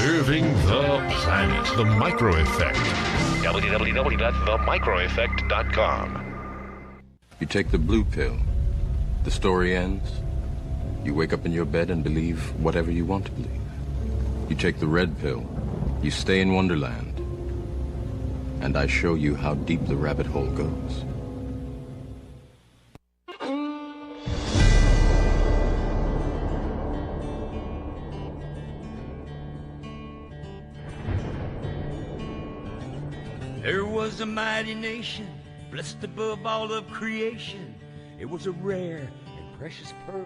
Preserving the planet. The Micro Effect. www.themicroeffect.com. You take the blue pill. The story ends. You wake up in your bed and believe whatever you want to believe. You take the red pill. You stay in Wonderland. And I show you how deep the rabbit hole goes. There was a mighty nation, blessed above all of creation. It was a rare and precious pearl,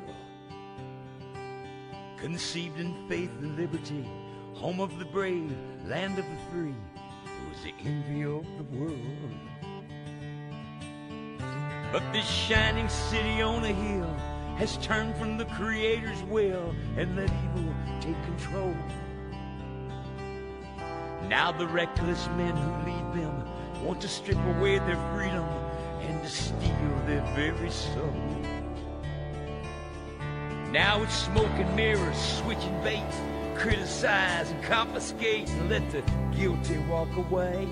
conceived in faith and liberty, home of the brave, land of the free. It was the envy of the world. But this shining city on a hill has turned from the Creator's will and let evil take control. Now the reckless men who lead them want to strip away their freedom and to steal their very soul. Now it's smoke and mirrors, switching bait, criticize and confiscate and let the guilty walk away.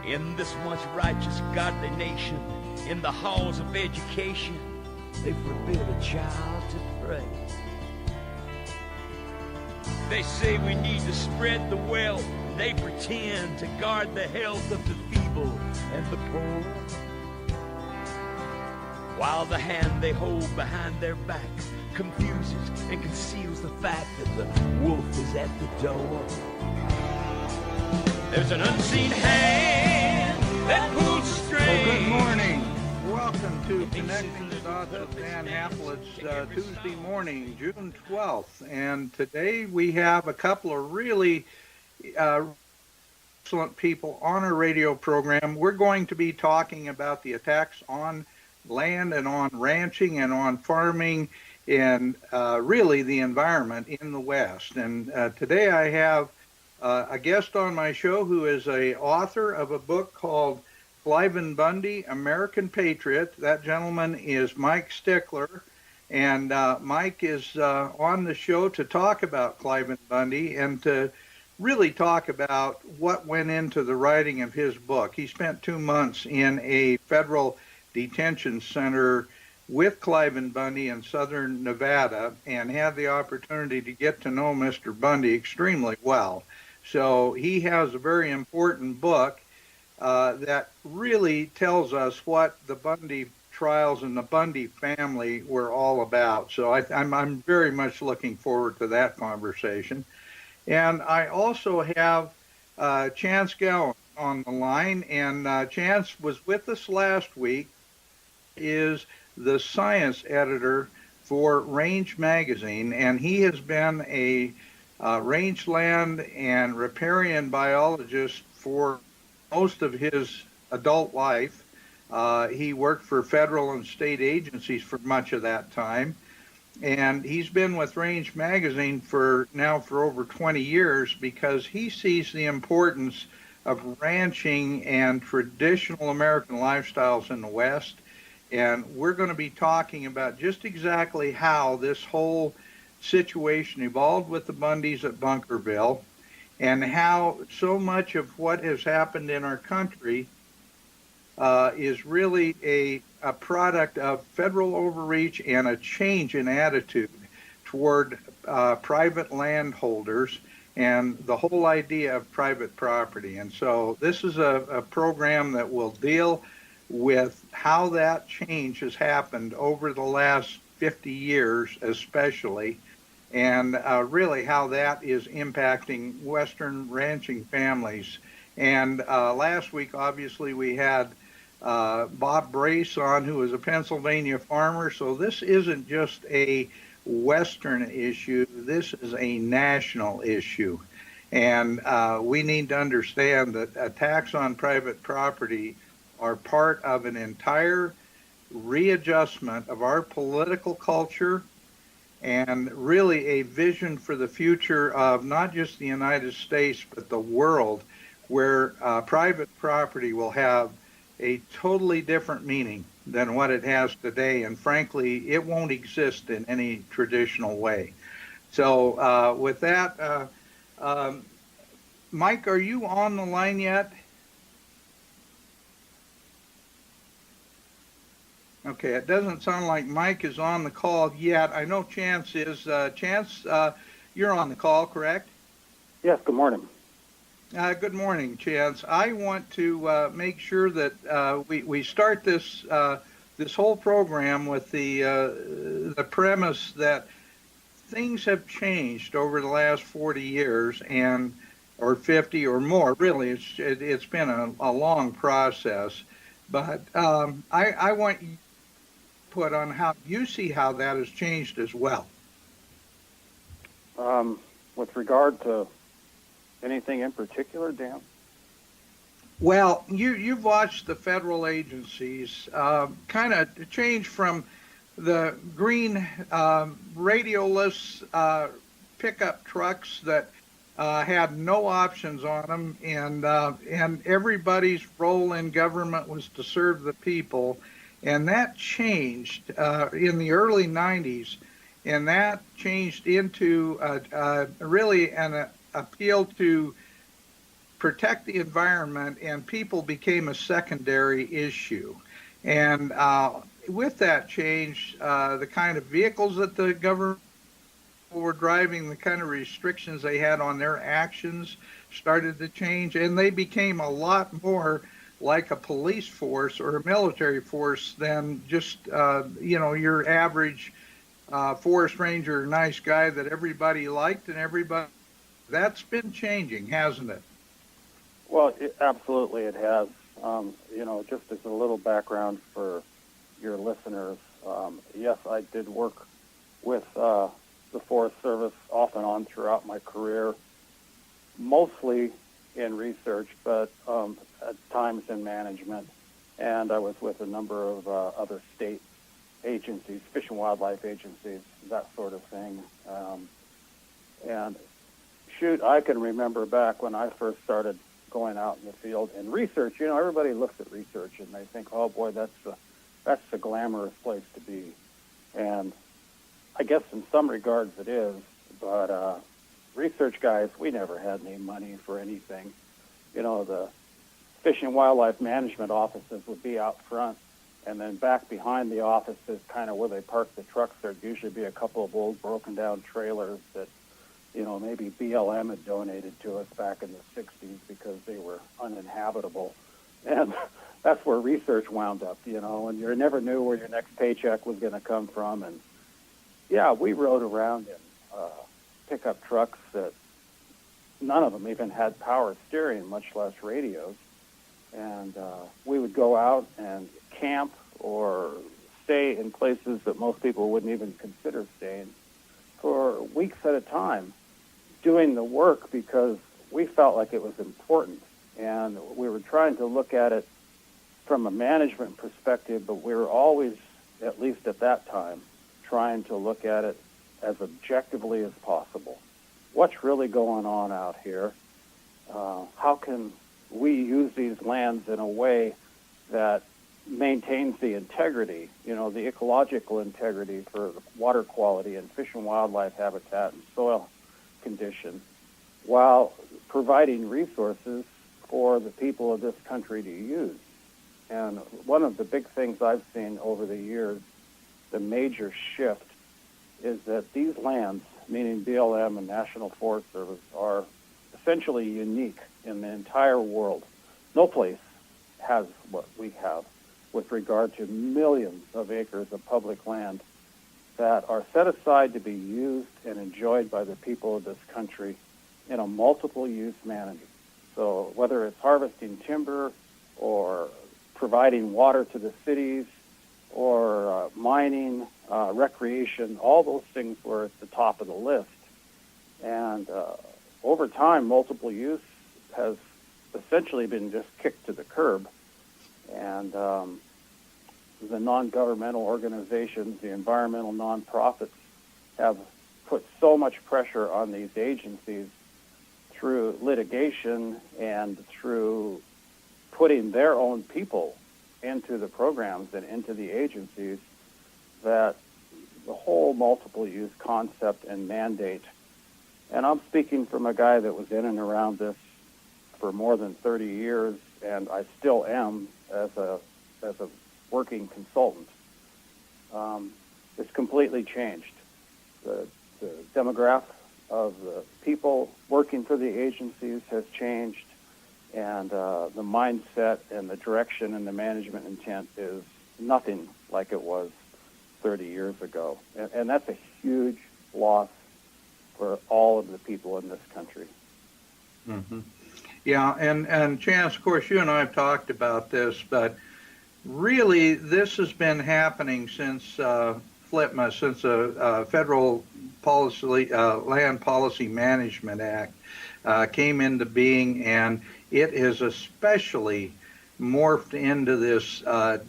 In this once righteous, godly nation, in the halls of education, they forbid a child to pray. They say we need to spread the wealth. They pretend to guard the health of the feeble and the poor, while the hand they hold behind their back confuses and conceals the fact that the wolf is at the door. There's an unseen hand that pulls the string. Well, good morning. Welcome to Connecting the Dots with Dan Happel. It's Tuesday morning, June 12th, and today we have a couple of really excellent people on our radio program. We're going to be talking about the attacks on land and on ranching and on farming and really the environment in the West. And today I have a guest on my show who is an author of a book called Cliven Bundy, American Patriot. That gentleman is Mike Stickler, and Mike is on the show to talk about Cliven Bundy and to really talk about what went into the writing of his book. He spent 2 months in a federal detention center with Cliven Bundy in Southern Nevada and had the opportunity to get to know Mr. Bundy extremely well. So he has a very important book that really tells us what the Bundy trials and the Bundy family were all about. So I'm very much looking forward to that conversation. And I also have Chance Gowan on the line, and Chance was with us last week, is the science editor for Range Magazine, and he has been a rangeland and riparian biologist for most of his adult life. He worked for federal and state agencies for much of that time, and he's been with Range Magazine for over 20 years because he sees the importance of ranching and traditional American lifestyles in the West. And we're going to be talking about just exactly how this whole situation evolved with the Bundys at Bunkerville, and how so much of what has happened in our country is really a product of federal overreach and a change in attitude toward private landholders and the whole idea of private property. And so this is a program that will deal with how that change has happened over the last 50 years especially, and really how that is impacting Western ranching families. And last week, obviously, we had Bob Brace on, who is a Pennsylvania farmer. So this isn't just a Western issue, this is a national issue. And we need to understand that attacks on private property are part of an entire readjustment of our political culture and really a vision for the future of not just the United States, but the world, where private property will have a totally different meaning than what it has today. And frankly, it won't exist in any traditional way. So with that, Mike, are you on the line yet? Okay, it doesn't sound like Mike is on the call yet. I know Chance is. Chance, you're on the call, correct? Yes, good morning. Good morning, Chance. I want to make sure that we start this this whole program with the premise that things have changed over the last 40 years or 50 or more. Really, it's been a long process. But I want you to put on how you see how that has changed as well. With regard to anything in particular, Dan? Well, you've watched the federal agencies kind of change from the green radioless pickup trucks that had no options on them, and everybody's role in government was to serve the people, and that changed in the early 90s, and that changed into really an appeal to protect the environment, and people became a secondary issue. And with that change, the kind of vehicles that the government were driving, the kind of restrictions they had on their actions started to change, and they became a lot more like a police force or a military force than just your average forest ranger, nice guy that everybody liked and everybody. That's been changing, hasn't it? Well, absolutely it has. Just as a little background for your listeners, yes, I did work with the Forest Service off and on throughout my career, mostly in research, but at times in management. And I was with a number of other state agencies, fish and wildlife agencies, that sort of thing. And shoot, I can remember back when I first started going out in the field and research. Everybody looks at research and they think, oh boy, that's the glamorous place to be. And I guess in some regards it is, but research guys, we never had any money for anything. The fish and wildlife management offices would be out front, and then back behind the offices, kind of where they park the trucks, there'd usually be a couple of old broken down trailers that maybe BLM had donated to us back in the 60s because they were uninhabitable. And that's where research wound up, and you never knew where your next paycheck was going to come from. And, yeah, we rode around in pickup trucks that none of them even had power steering, much less radios. And we would go out and camp or stay in places that most people wouldn't even consider staying for weeks at a time, doing the work because we felt like it was important. And we were trying to look at it from a management perspective, but we were always, at least at that time, trying to look at it as objectively as possible. What's really going on out here? How can we use these lands in a way that maintains the integrity, the ecological integrity for water quality and fish and wildlife habitat and soil condition, while providing resources for the people of this country to use. And one of the big things I've seen over the years, the major shift, is that these lands, meaning BLM and National Forest Service, are essentially unique in the entire world. No place has what we have with regard to millions of acres of public land that are set aside to be used and enjoyed by the people of this country in a multiple-use manner. So whether it's harvesting timber or providing water to the cities or mining, recreation, all those things were at the top of the list. And over time, multiple use has essentially been just kicked to the curb. And the non-governmental organizations, the environmental nonprofits, have put so much pressure on these agencies through litigation and through putting their own people into the programs and into the agencies that whole multiple use concept and mandate. And I'm speaking from a guy that was in and around this for more than 30 years, and I still am as a working consultant. It's completely changed. The demographic of the people working for the agencies has changed, and the mindset and the direction and the management intent is nothing like it was 30 years ago. And that's a huge loss for all of the people in this country. Mm-hmm. Yeah, and Chance, of course, you and I have talked about this, but really this has been happening since FLTMA, since the Federal Land Policy Management Act came into being, and it has especially morphed into this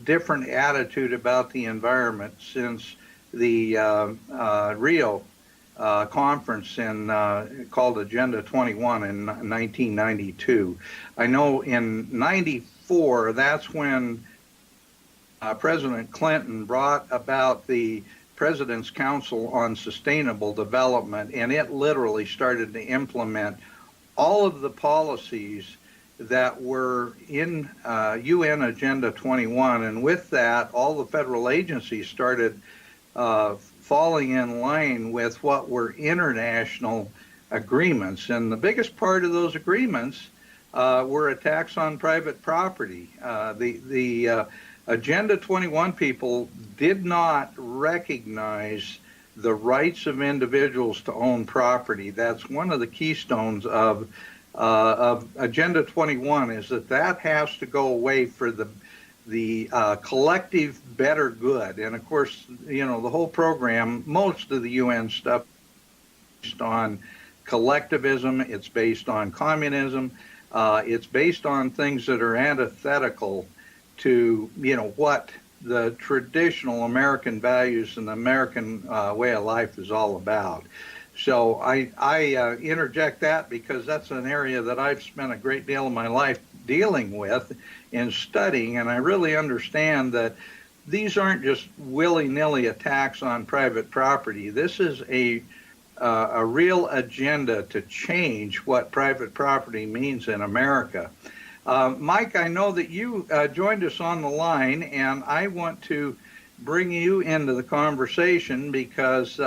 different attitude about the environment since the Rio conference called Agenda 21 in 1992. I know in 94, that's when President Clinton brought about the President's Council on Sustainable Development, and it literally started to implement all of the policies that were in UN Agenda 21, and with that, all the federal agencies started falling in line with what were international agreements. And the biggest part of those agreements were attacks on private property. The Agenda 21 people did not recognize the rights of individuals to own property. That's one of the keystones of Agenda 21, is that has to go away for the collective better good. And of course, the whole program, most of the UN stuff is based on collectivism, it's based on communism, it's based on things that are antithetical to, what the traditional American values and the American way of life is all about. So I interject that because that's an area that I've spent a great deal of my life dealing with and studying, and I really understand that these aren't just willy-nilly attacks on private property. This is a real agenda to change what private property means in America. Mike, I know that you joined us on the line, and I want to bring you into the conversation because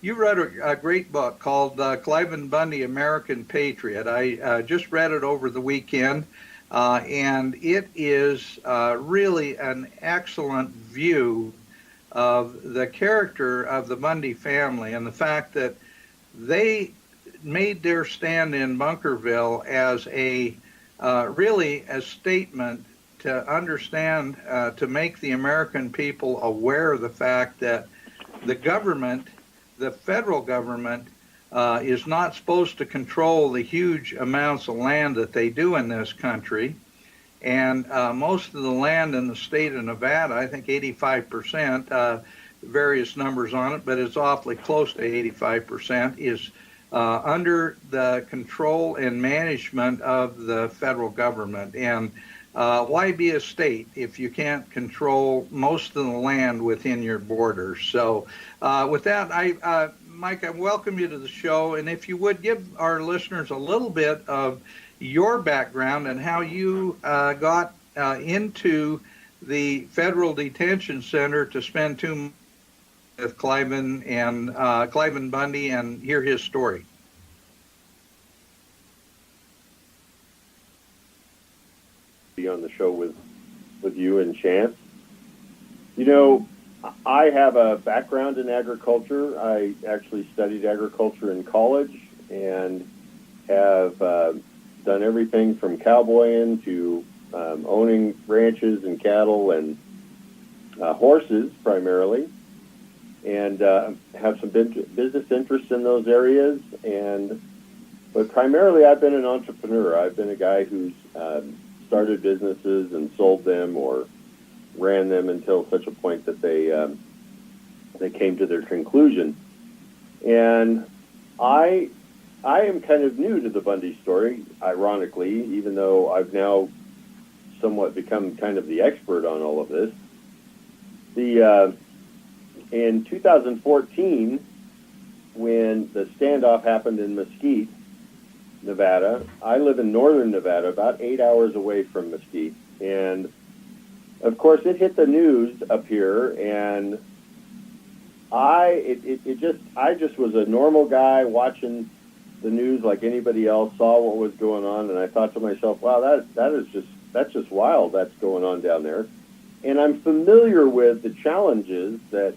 you wrote a great book called Cliven Bundy, American Patriot. I just read it over the weekend, and it is really an excellent view of the character of the Bundy family and the fact that they made their stand in Bunkerville as really a statement to understand, to make the American people aware of the fact that the government, the federal government, is not supposed to control the huge amounts of land that they do in this country. And most of the land in the state of Nevada, I think 85%, various numbers on it, but it's awfully close to 85%, is under the control and management of the federal government. And why be a state if you can't control most of the land within your borders? So with that, Mike, I welcome you to the show. And if you would give our listeners a little bit of your background and how you got into the Federal Detention Center to spend 2 months with Cliven Bundy and hear his story. Be on the show with you and Chance. I have a background in agriculture. I actually studied agriculture in college and have done everything from cowboying to owning ranches and cattle and horses primarily, and have some business interests in those areas. But primarily I've been an entrepreneur. I've been a guy who's started businesses and sold them or ran them until such a point that they came to their conclusion. And I am kind of new to the Bundy story, ironically, even though I've now somewhat become kind of the expert on all of this. in 2014, when the standoff happened in Mesquite, Nevada, I live in northern Nevada, about 8 hours away from Mesquite, and of course it hit the news up here, and I just was a normal guy watching the news like anybody else, saw what was going on, and I thought to myself, wow, that's just wild that's going on down there. And I'm familiar with the challenges that,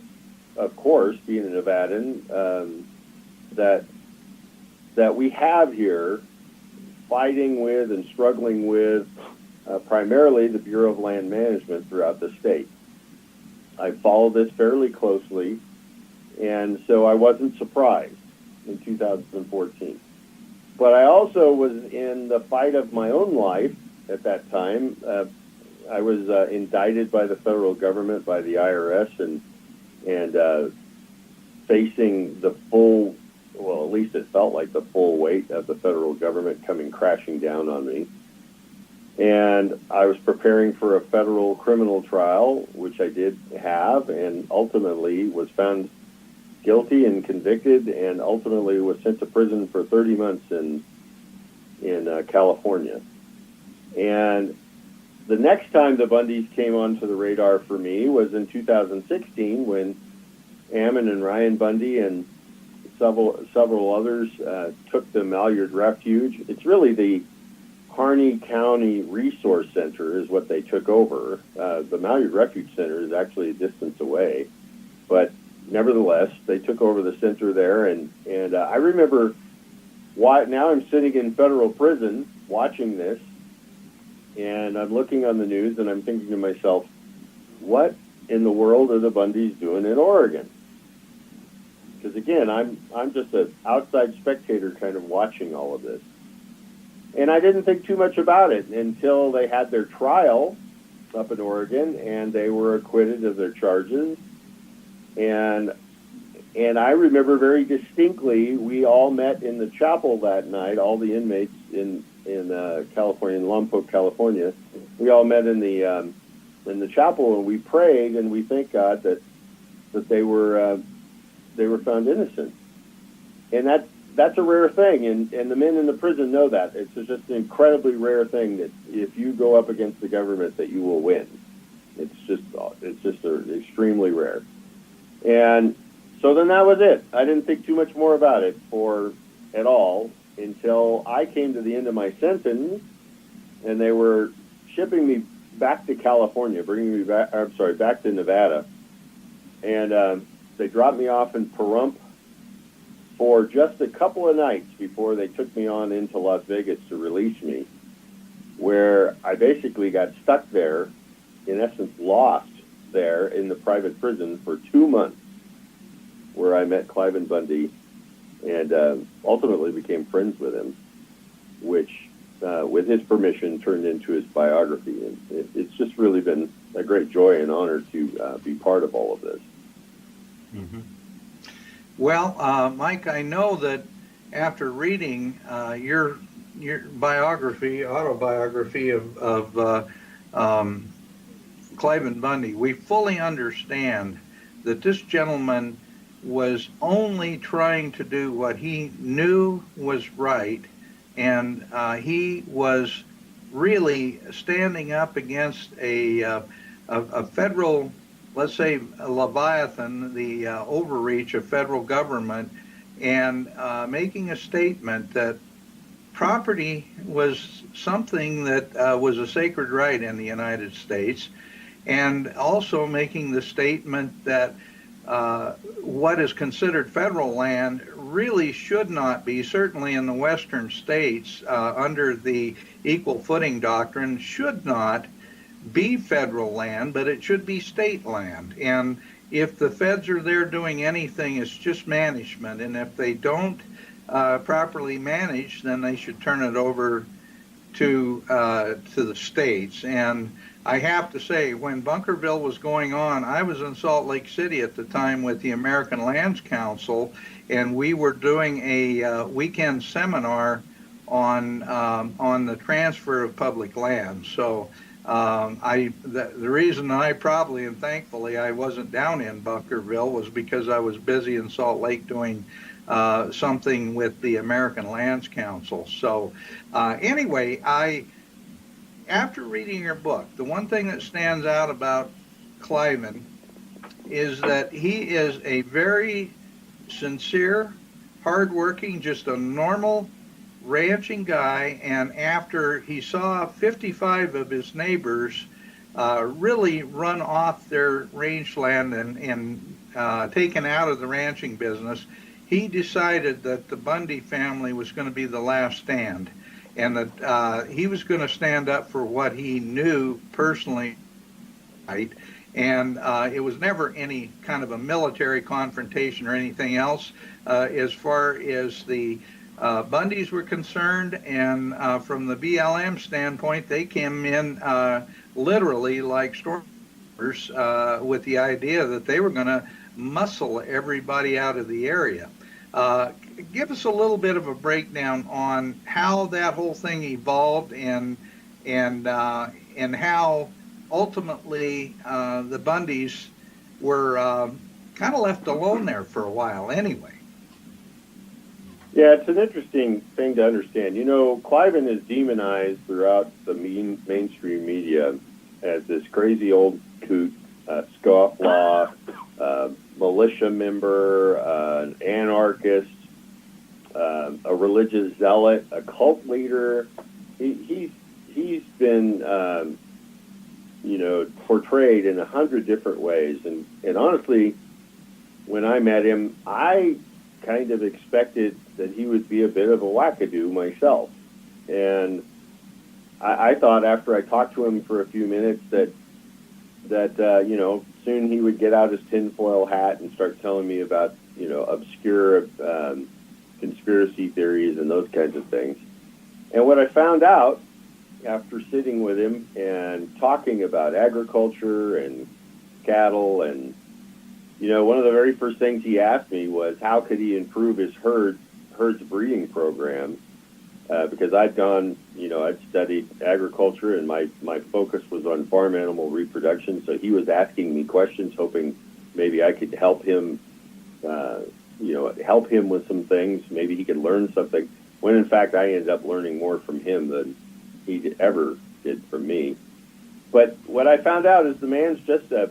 of course, being a Nevadan, that we have here, fighting with and struggling with primarily the Bureau of Land Management throughout the state. I followed this fairly closely, and so I wasn't surprised in 2014. But I also was in the fight of my own life at that time. I was indicted by the federal government, by the IRS, and facing the full, well, at least it felt like the full weight of the federal government coming crashing down on me. And I was preparing for a federal criminal trial, which I did have, and ultimately was found guilty and convicted, and ultimately was sent to prison for 30 months in California. And the next time the Bundys came onto the radar for me was in 2016, when Ammon and Ryan Bundy and several others took the Malyard Refuge. It's really the Harney County Resource Center is what they took over. The Malyard Refuge Center is actually a distance away, but nevertheless, they took over the center there, and I remember why. Now I'm sitting in federal prison watching this, and I'm looking on the news, and I'm thinking to myself, what in the world are the Bundys doing in Oregon? Because again, I'm just an outside spectator kind of watching all of this. And I didn't think too much about it until they had their trial up in Oregon, and they were acquitted of their charges. And I remember very distinctly, we all met in the chapel that night, all the inmates in California, in Lompoc, California. We all met in the chapel, and we prayed, and we thank God that they were found innocent. And that's a rare thing, and the men in the prison know that. It's just an incredibly rare thing that if you go up against the government, that you will win. It's just extremely rare. And so then that was it. I didn't think too much more about it at all until I came to the end of my sentence, and they were shipping me back to California, bringing me back. Back to Nevada, and they dropped me off in Pahrump for just a couple of nights before they took me on into Las Vegas to release me, where I basically got stuck there, in essence lost there in the private prison for 2 months, where I met Cliven Bundy and ultimately became friends with him, which, with his permission, turned into his biography. And it's just really been a great joy and honor to be part of all of this. Mm-hmm. Well, Mike, I know that after reading your autobiography of Cliven Bundy, we fully understand that this gentleman was only trying to do what he knew was right, and he was really standing up against a federal, let's say, a Leviathan, the overreach of federal government, and making a statement that property was something that was a sacred right in the United States, and also making the statement that what is considered federal land really should not be, certainly in the western states, under the equal footing doctrine, should not be federal land, but it should be state land. And if the feds are there doing anything, it's just management. And if they don't properly manage, then they should turn it over to the states. And I have to say, when Bunkerville was going on, I was in Salt Lake City at the time with the American Lands Council, and we were doing a weekend seminar on the transfer of public land. So The reason I probably and thankfully I wasn't down in Bunkerville was because I was busy in Salt Lake doing something with the American Lands Council. So anyway, after reading your book, the one thing that stands out about Cliven is that he is a very sincere, hardworking, just a normal ranching guy, and after he saw 55 of his neighbors really run off their rangeland and taken out of the ranching business, he decided that the Bundy family was going to be the last stand, and that he was going to stand up for what he knew personally right. And it was never any kind of a military confrontation or anything else as far as the Bundys were concerned. And from the BLM standpoint, they came in literally like stormtroopers with the idea that they were going to muscle everybody out of the area. Give us a little bit of a breakdown on how that whole thing evolved and how ultimately the Bundys were kind of left alone there for a while anyway. Yeah, it's an interesting thing to understand. You know, Cliven is demonized throughout the mainstream media as this crazy old coot, scofflaw, militia member, an anarchist, a religious zealot, a cult leader. He's been portrayed in 100 different ways. And honestly, when I met him, I kind of expected that he would be a bit of a wackadoo myself. And I thought after I talked to him for a few minutes that soon he would get out his tinfoil hat and start telling me about, obscure conspiracy theories and those kinds of things. And what I found out after sitting with him and talking about agriculture and cattle, and one of the very first things he asked me was how could he improve his herd's breeding program, because I'd studied agriculture and my focus was on farm animal reproduction. So he was asking me questions, hoping maybe I could help him with some things. Maybe he could learn something, when in fact I ended up learning more from him than he ever did from me. But what I found out is the man's just a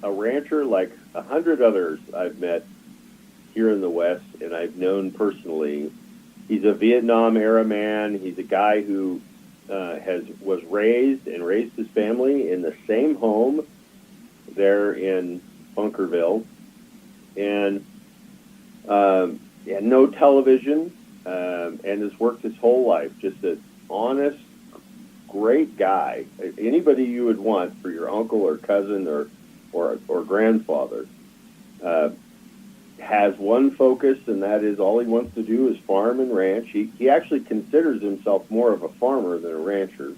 rancher like 100 others I've met here in the West and I've known personally. He's a Vietnam-era man. He's a guy who was raised his family in the same home there in Bunkerville, and no television, and has worked his whole life. Just an honest, great guy. Anybody you would want for your uncle or cousin or grandfather. Has one focus, and that is all he wants to do is farm and ranch. He actually considers himself more of a farmer than a rancher,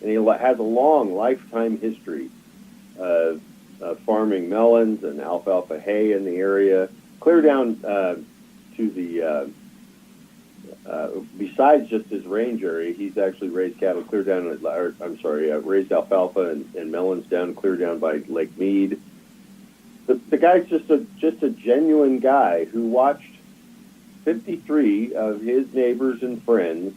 and he has a long lifetime history of farming melons and alfalfa hay in the area, clear down to the besides just his range area. He's actually raised cattle clear down, raised alfalfa and melons clear down by Lake Mead. The guy's just a genuine guy who watched 53 of his neighbors and friends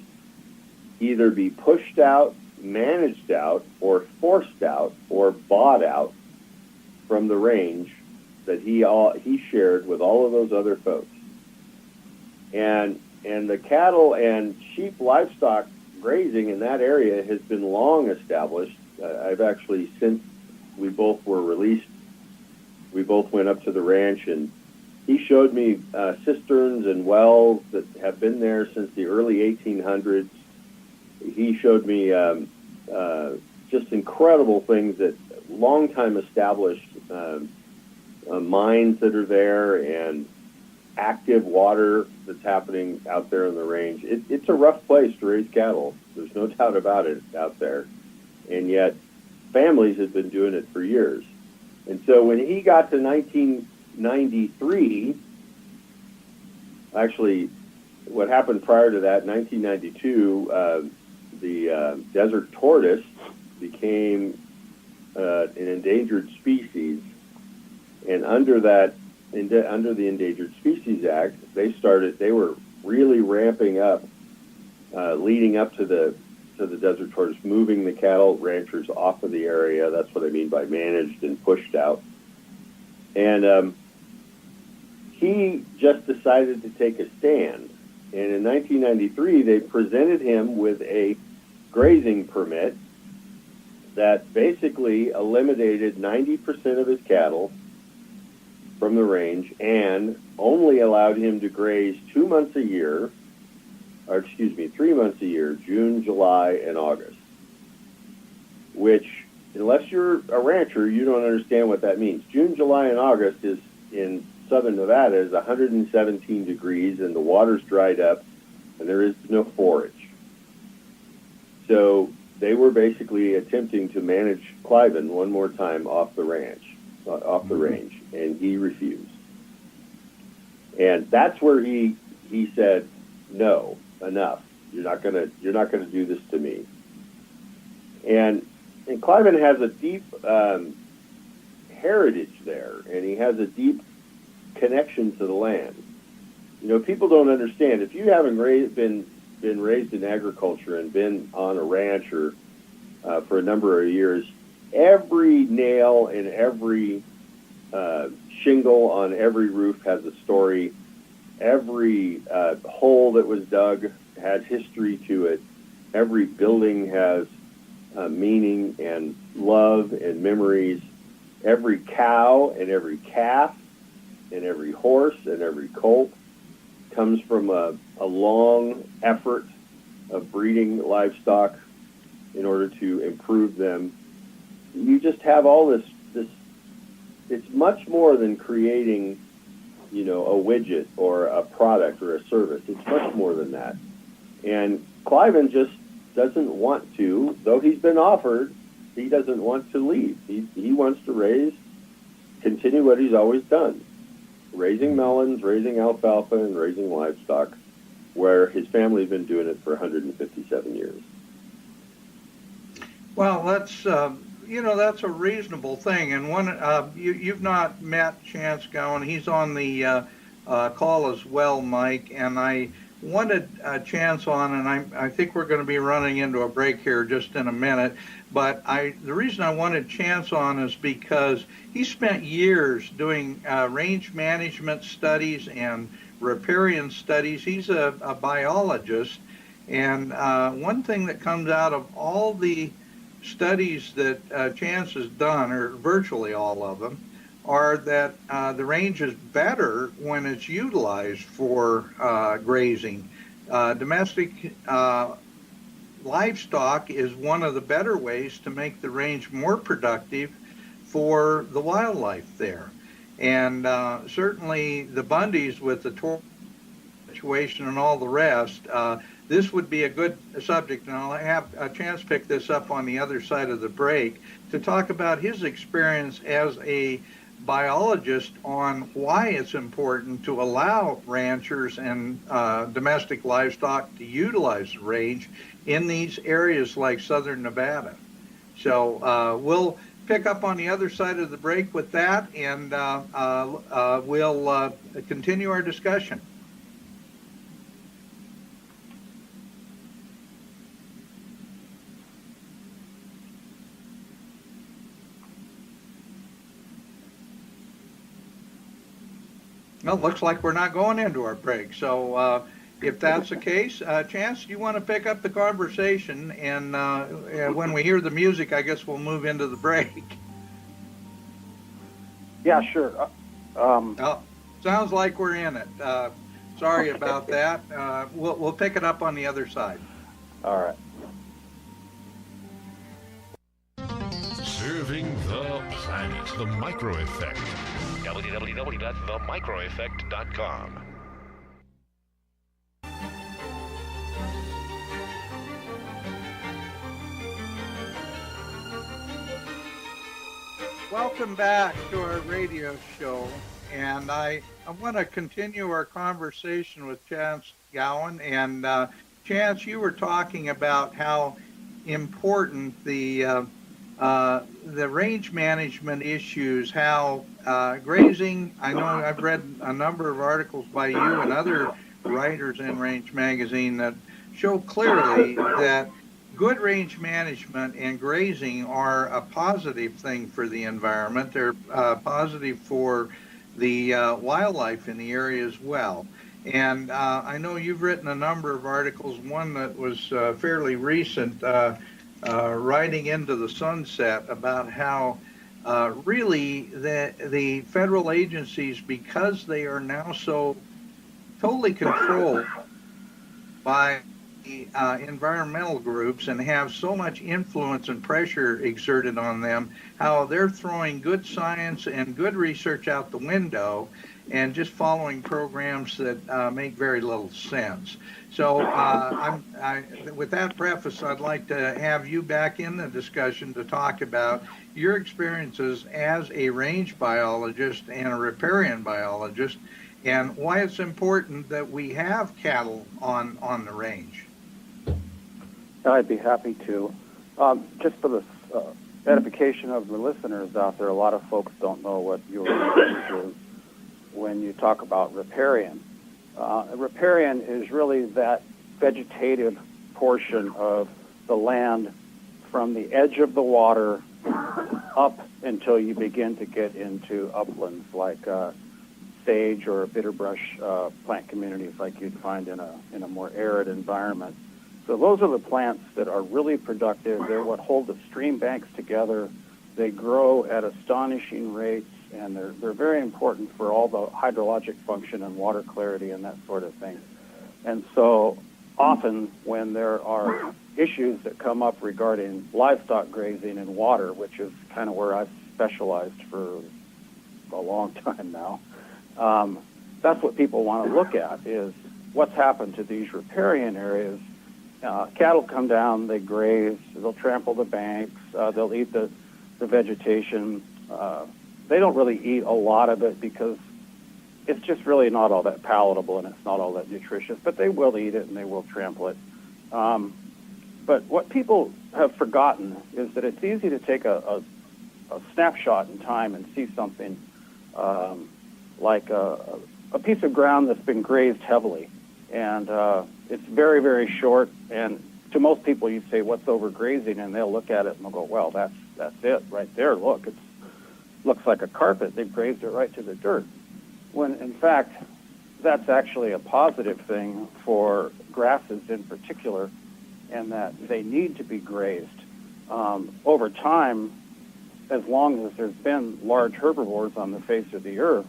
either be pushed out, managed out, or forced out, or bought out from the range that he shared with all of those other folks. And the cattle and sheep livestock grazing in that area has been long established. I've actually, since we both were released, we both went up to the ranch, and he showed me cisterns and wells that have been there since the early 1800s. He showed me just incredible things that long-time established mines that are there, and active water that's happening out there on the range. It's a rough place to raise cattle. There's no doubt about it out there. And yet families have been doing it for years. And so when he got to 1993, actually what happened prior to that, 1992, the desert tortoise became an endangered species, and under the Endangered Species Act, they were really ramping up, leading up to the desert tortoise, moving the cattle ranchers off of the area. That's what I mean by managed and pushed out. And he just decided to take a stand. And in 1993, they presented him with a grazing permit that basically eliminated 90% of his cattle from the range and only allowed him to graze 2 months a year, or excuse me, 3 months a year, June, July, and August. Which, unless you're a rancher, you don't understand what that means. June, July, and August is in Southern Nevada is 117 degrees, and the water's dried up, and there is no forage. So they were basically attempting to manage Cliven one more time off the range, and he refused. And that's where he said, "No, enough. You're not gonna do this to me." And Cliven has a deep heritage there, and he has a deep connection to the land. You know, people don't understand, if you haven't been raised in agriculture and been on a ranch or for a number of years, every nail and every shingle on every roof has a story. Every hole that was dug has history to it. Every building has meaning and love and memories. Every cow and every calf and every horse and every colt comes from a long effort of breeding livestock in order to improve them. You just have all this. It's much more than creating, you know, a widget or a product or a service. It's much more than that. And Cliven just doesn't want to, though he's been offered, he doesn't want to leave. He wants to continue what he's always done. Raising melons, raising alfalfa, and raising livestock, where his family's been doing it for 157 years. Well, that's that's a reasonable thing. And you've not met Chance Gowan. He's on the call as well, Mike. And I wanted Chance on, and I think we're going to be running into a break here just in a minute. But the reason I wanted Chance on is because he spent years doing range management studies and riparian studies. He's a biologist, and one thing that comes out of all the studies that Chance has done, or virtually all of them, are that the range is better when it's utilized for grazing. Domestic livestock is one of the better ways to make the range more productive for the wildlife there. And certainly the Bundys with the tortoise situation and all the rest, this would be a good subject, and I'll have a chance to pick this up on the other side of the break, to talk about his experience as a biologist on why it's important to allow ranchers and domestic livestock to utilize the range in these areas like Southern Nevada. So we'll pick up on the other side of the break with that, and we'll continue our discussion. Well, looks like we're not going into our break. So if that's the case, Chance, you want to pick up the conversation, and when we hear the music, I guess we'll move into the break. Yeah, sure. Sounds like we're in it. Sorry about that. We'll pick it up on the other side. All right. Serving the planet. The Micro Effect. www.themicroeffect.com. Welcome back to our radio show, and I want to continue our conversation with Chance Gowan. And Chance, you were talking about how important the range management issues, how grazing. I know I've read a number of articles by you and other writers in Range Magazine that show clearly that good range management and grazing are a positive thing for the environment. They're positive for the wildlife in the area as well. And I know you've written a number of articles, one that was fairly recent, Riding into the Sunset, about how really the federal agencies, because they are now so totally controlled by the environmental groups and have so much influence and pressure exerted on them, how they're throwing good science and good research out the window and just following programs that make very little sense. So with that preface, I'd like to have you back in the discussion to talk about your experiences as a range biologist and a riparian biologist, and why it's important that we have cattle on the range. I'd be happy to. Just for the edification of the listeners out there, a lot of folks don't know what you're referring to when you talk about riparian. Riparian is really that vegetative portion of the land from the edge of the water up until you begin to get into uplands like sage or bitterbrush plant communities like you'd find in a more arid environment. So those are the plants that are really productive. They're what hold the stream banks together. They grow at astonishing rates, and they're very important for all the hydrologic function and water clarity and that sort of thing. And so often when there are issues that come up regarding livestock grazing and water, which is kind of where I've specialized for a long time now, that's what people want to look at, is what's happened to these riparian areas. Cattle come down, they graze, they'll trample the banks, they'll eat the vegetation. They don't really eat a lot of it because it's just really not all that palatable and it's not all that nutritious, but they will eat it and they will trample it. But what people have forgotten is that it's easy to take a snapshot in time and see something like a piece of ground that's been grazed heavily. And it's very, very short. And to most people, you say, what's overgrazing? And they'll look at it and they'll go, well, that's it right there. Look, it looks like a carpet. They've grazed it right to the dirt. When, in fact, that's actually a positive thing for grasses in particular, and that they need to be grazed. Over time, as long as there's been large herbivores on the face of the earth,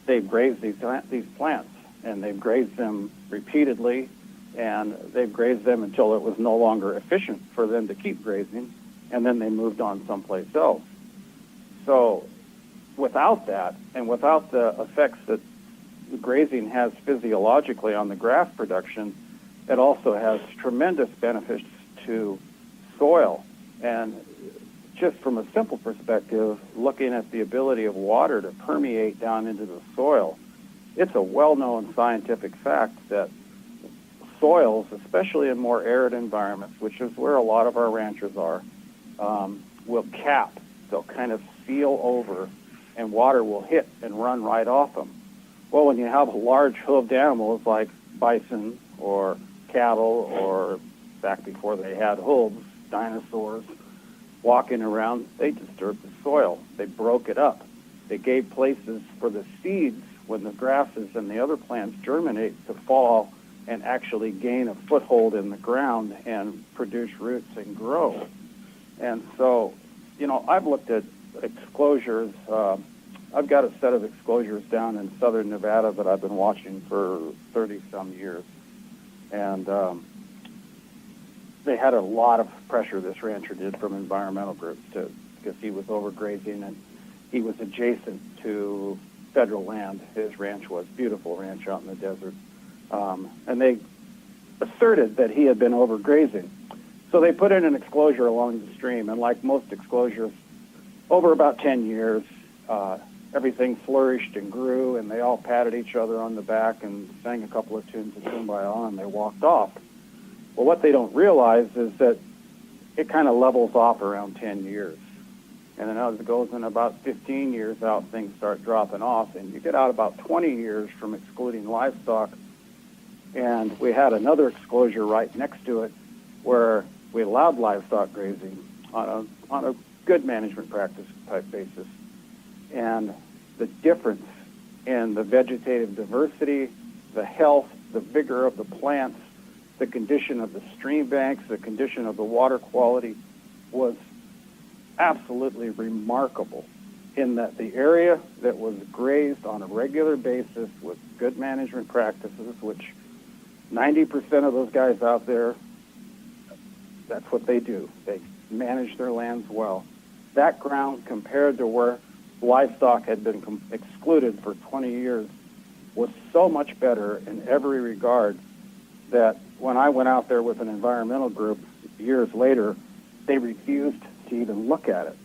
they've grazed these plants, and they've grazed them repeatedly, and they've grazed them until it was no longer efficient for them to keep grazing, and then they moved on someplace else. So without that, and without the effects that the grazing has physiologically on the grass production, it also has tremendous benefits to soil. And just from a simple perspective, looking at the ability of water to permeate down into the soil, it's a well-known scientific fact that soils, especially in more arid environments, which is where a lot of our ranchers are, will cap. They'll kind of seal over, and water will hit and run right off them. Well, when you have large hoofed animals like bison or cattle, or back before they had hooves, dinosaurs, walking around, they disturbed the soil. They broke it up. They gave places for the seeds, when the grasses and the other plants germinate, to fall and actually gain a foothold in the ground and produce roots and grow. And so, I've looked at exclosures. I've got a set of exclosures down in Southern Nevada that I've been watching for 30-some years. And they had a lot of pressure, this rancher did, from environmental groups because he was overgrazing, and he was adjacent to federal land. His ranch was a beautiful ranch out in the desert. And they asserted that he had been overgrazing. So they put in an exclosure along the stream, and like most exclosures, over about 10 years, everything flourished and grew, and they all patted each other on the back and sang a couple of tunes of Kumbaya, and they walked off. Well, what they don't realize is that it kind of levels off around 10 years. And then as it goes in about 15 years out, things start dropping off, and you get out about 20 years from excluding livestock. And we had another exclosure right next to it where we allowed livestock grazing on a good management practice type basis. And the difference in the vegetative diversity, the health, the vigor of the plants, the condition of the stream banks, the condition of the water quality was absolutely remarkable, in that the area that was grazed on a regular basis with good management practices, which 90% of those guys out there, that's what they do. They manage their lands well. That ground, compared to where livestock had been excluded for 20 years, was so much better in every regard that when I went out there with an environmental group years later, they refused to even look at it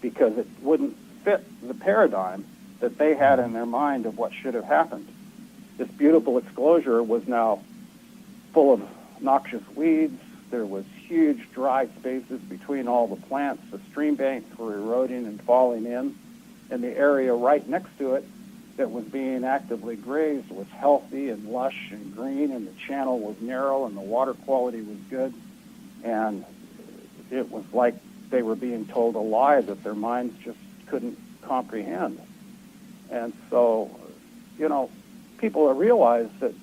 because it wouldn't fit the paradigm that they had in their mind of what should have happened. This beautiful exclosure was now full of noxious weeds. There was huge dry spaces between all the plants. The stream banks were eroding and falling in, and the area right next to it that was being actively grazed was healthy and lush and green, and the channel was narrow and the water quality was good. And it was like they were being told a lie that their minds just couldn't comprehend. And so, you know, people realize that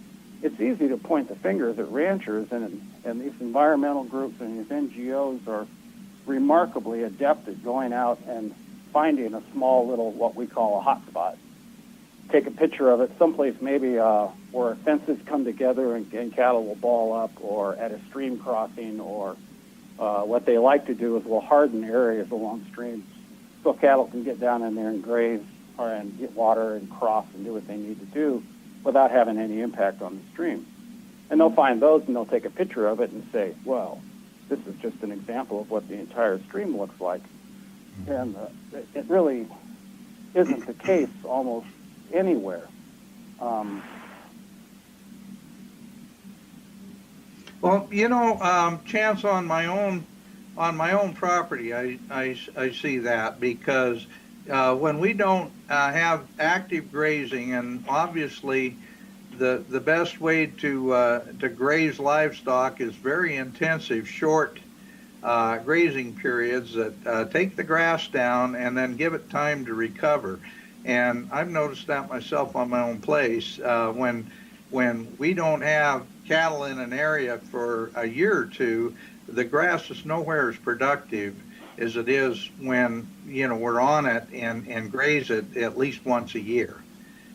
it's easy to point the fingers at ranchers, and these environmental groups and these NGOs are remarkably adept at going out and finding a small little, what we call a hot spot. Take a picture of it someplace maybe where fences come together and cattle will ball up, or at a stream crossing, or what they like to do is we'll harden areas along streams so cattle can get down in there and graze and get water and cross and do what they need to do without having any impact on the stream. And they'll find those and they'll take a picture of it and say, well, this is just an example of what the entire stream looks like. And it really isn't the case almost anywhere. Well, you know, Chance, on my own property, I see that, because when we don't have active grazing, and obviously the best way to graze livestock is very intensive, short grazing periods that take the grass down and then give it time to recover. And I've noticed that myself on my own place. When we don't have cattle in an area for a year or two, the grass is nowhere as productive as it is when, you know, we're on it and graze it at least once a year.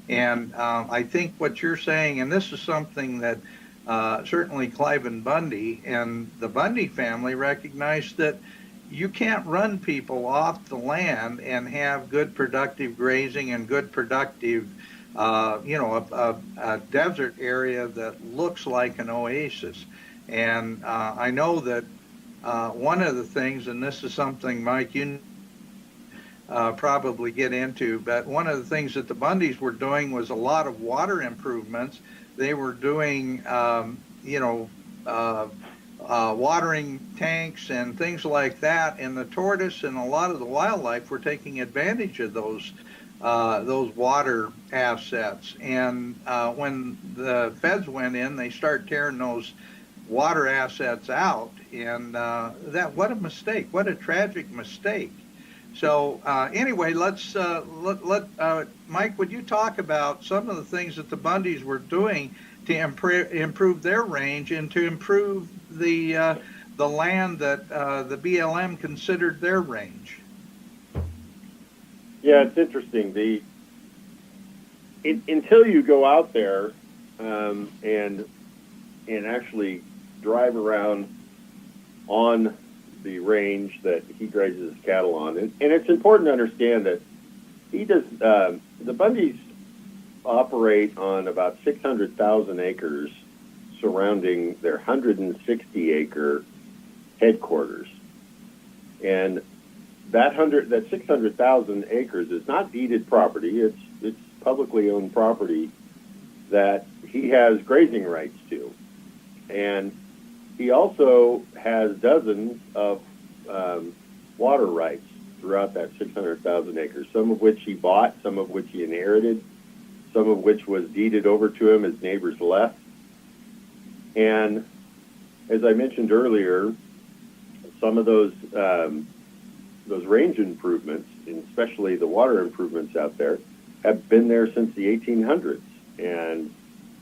And I think what you're saying, and this is something that certainly Cliven Bundy and the Bundy family recognized, that you can't run people off the land and have good productive grazing and good productive, a desert area that looks like an oasis. And I know that one of the things, and this is something, Mike, you probably get into, but one of the things that the Bundys were doing was a lot of water improvements. They were doing, watering tanks and things like that, and the tortoise and a lot of the wildlife were taking advantage of those water assets. And when the feds went in, they started tearing those water assets out, and what a mistake! What a tragic mistake! So anyway, let's let Mike, would you talk about some of the things that the Bundys were doing to improve their range and to improve the land that the BLM considered their range? Yeah, it's interesting. Until you go out there and actually drive around on the range that he grazes his cattle on, and it's important to understand that he does. The Bundys operate on about 600,000 acres surrounding their 160-acre headquarters, and that 600,000 acres is not deeded property. It's publicly owned property that he has grazing rights to, and he also has dozens of water rights throughout that 600,000 acres, some of which he bought, some of which he inherited, some of which was deeded over to him as neighbors left. And as I mentioned earlier, some of those range improvements, and especially the water improvements out there, have been there since the 1800s. And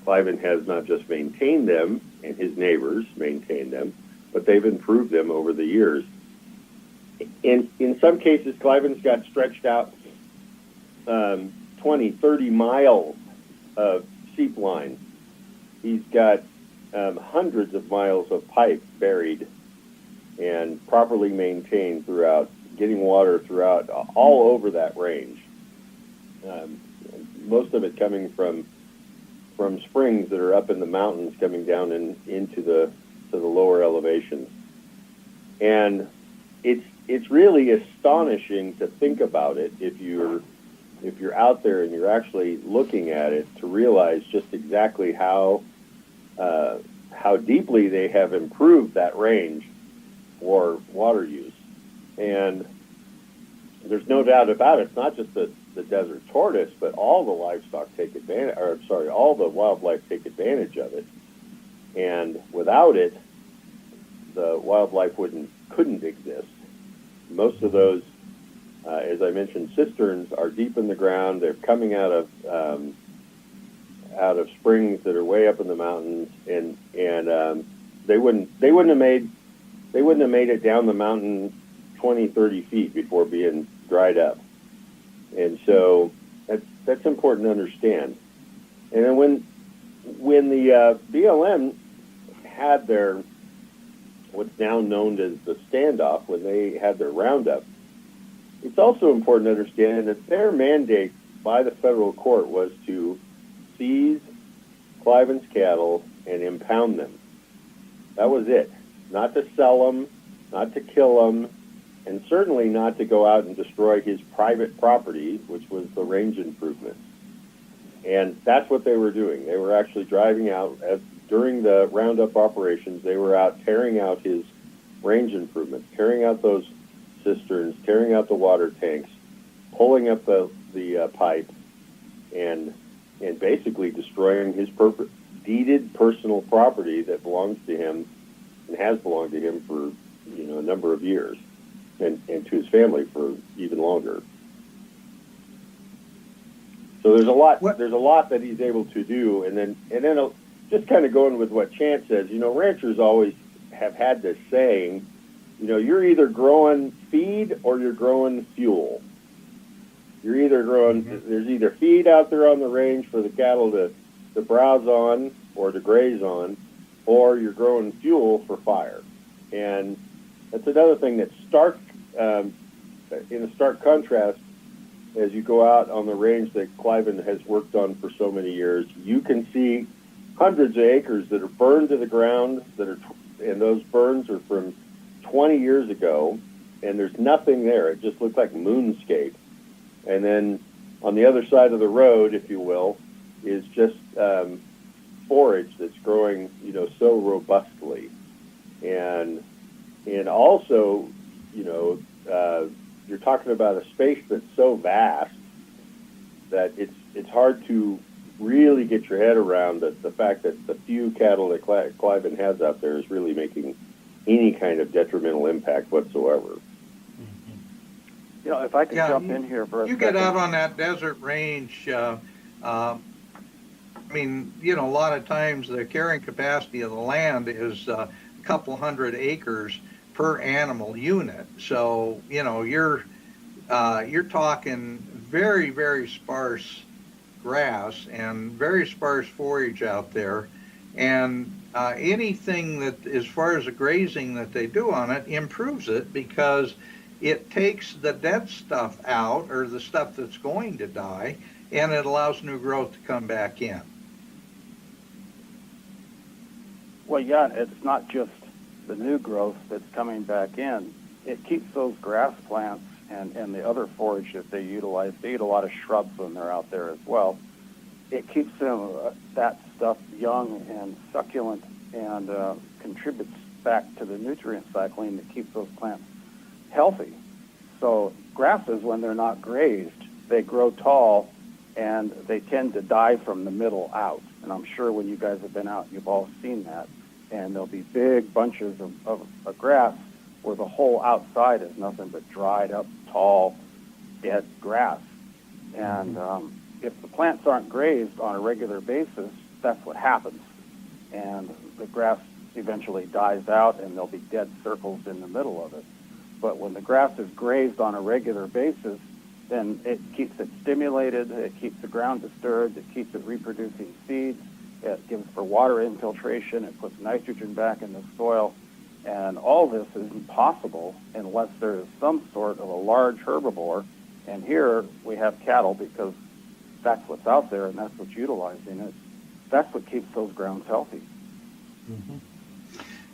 Cliven has not just maintained them, and his neighbors maintained them, but they've improved them over the years. In some cases, Cliven's got stretched out 20, 30 miles of seep line. He's got hundreds of miles of pipe buried and properly maintained throughout, getting water throughout all over that range. Most of it coming from springs that are up in the mountains, coming down into the lower elevations. And it's really astonishing to think about it if you're out there and you're actually looking at it, to realize just exactly how deeply they have improved that range for water use. And there's no doubt about it. It's not just the desert tortoise, but all the livestock take advantage, all the wildlife take advantage of it. And without it, the wildlife couldn't exist. Most of those, as I mentioned, cisterns are deep in the ground. They're coming out of springs that are way up in the mountains, and they wouldn't have made it down the mountain 20, 30 feet before being dried up. And so that's important to understand. And then when the BLM had their, what's now known as the standoff, when they had their roundup, it's also important to understand that their mandate by the federal court was to seize Cliven's cattle and impound them. That was it. Not to sell them, not to kill them, and certainly not to go out and destroy his private property, which was the range improvements. And that's what they were doing. They were actually driving out, during the roundup operations, they were out tearing out his range improvements, tearing out those cisterns, tearing out the water tanks, pulling up the pipe, and basically destroying his deeded personal property that belongs to him and has belonged to him for a number of years, and to his family for even longer. So there's a lot that he's able to do, and then just kind of going with what Chance says, ranchers always have had this saying, you're either growing feed or you're growing fuel. You're either growing, there's either feed out there on the range for the cattle to browse on or to graze on, or you're growing fuel for fire. And that's another thing that's in a stark contrast as you go out on the range that Cliven has worked on for so many years. You can see hundreds of acres that are burned to the ground, and those burns are from 20 years ago, and there's nothing there. It just looks like moonscape. And then on the other side of the road, if you will, is just forage that's growing, so robustly. And also, you're talking about a space that's so vast that it's hard to really get your head around the fact that the few cattle that Cliven has out there is really making any kind of detrimental impact whatsoever. If I could jump in here for a second. You get out on that desert range, a lot of times the carrying capacity of the land is a couple hundred acres per animal unit. So, you're talking very, very sparse grass and very sparse forage out there. And anything that, as far as the grazing that they do on it, improves it, because it takes the dead stuff out, or the stuff that's going to die, and it allows new growth to come back in. Well, yeah, it's not just the new growth that's coming back in. It keeps those grass plants and the other forage that they utilize. They eat a lot of shrubs when they're out there as well. It keeps them, that stuff young and succulent, and contributes back to the nutrient cycling that keeps those plants healthy. So grasses, when they're not grazed, they grow tall and they tend to die from the middle out. And I'm sure when you guys have been out, you've all seen that. And there'll be big bunches of grass where the whole outside is nothing but dried up, tall, dead grass. And if the plants aren't grazed on a regular basis, that's what happens. And the grass eventually dies out and there'll be dead circles in the middle of it. But when the grass is grazed on a regular basis, then it keeps it stimulated, it keeps the ground disturbed, it keeps it reproducing seeds, it gives for water infiltration, it puts nitrogen back in the soil. And all this isn't possible unless there is some sort of a large herbivore. And here we have cattle because that's what's out there and that's what's utilizing it. That's what keeps those grounds healthy. Mm-hmm.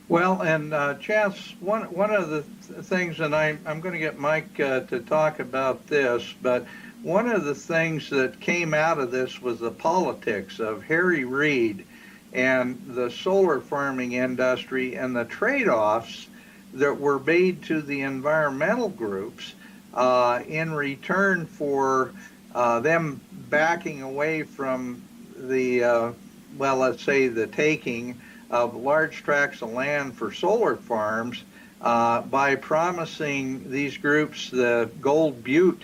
Well, and Chance, one of the things, and I'm going to get Mike to talk about this, but one of the things that came out of this was the politics of Harry Reid and the solar farming industry and the trade-offs that were made to the environmental groups in return for them backing away from the, well, let's say the taking of large tracts of land for solar farms by promising these groups the Gold Butte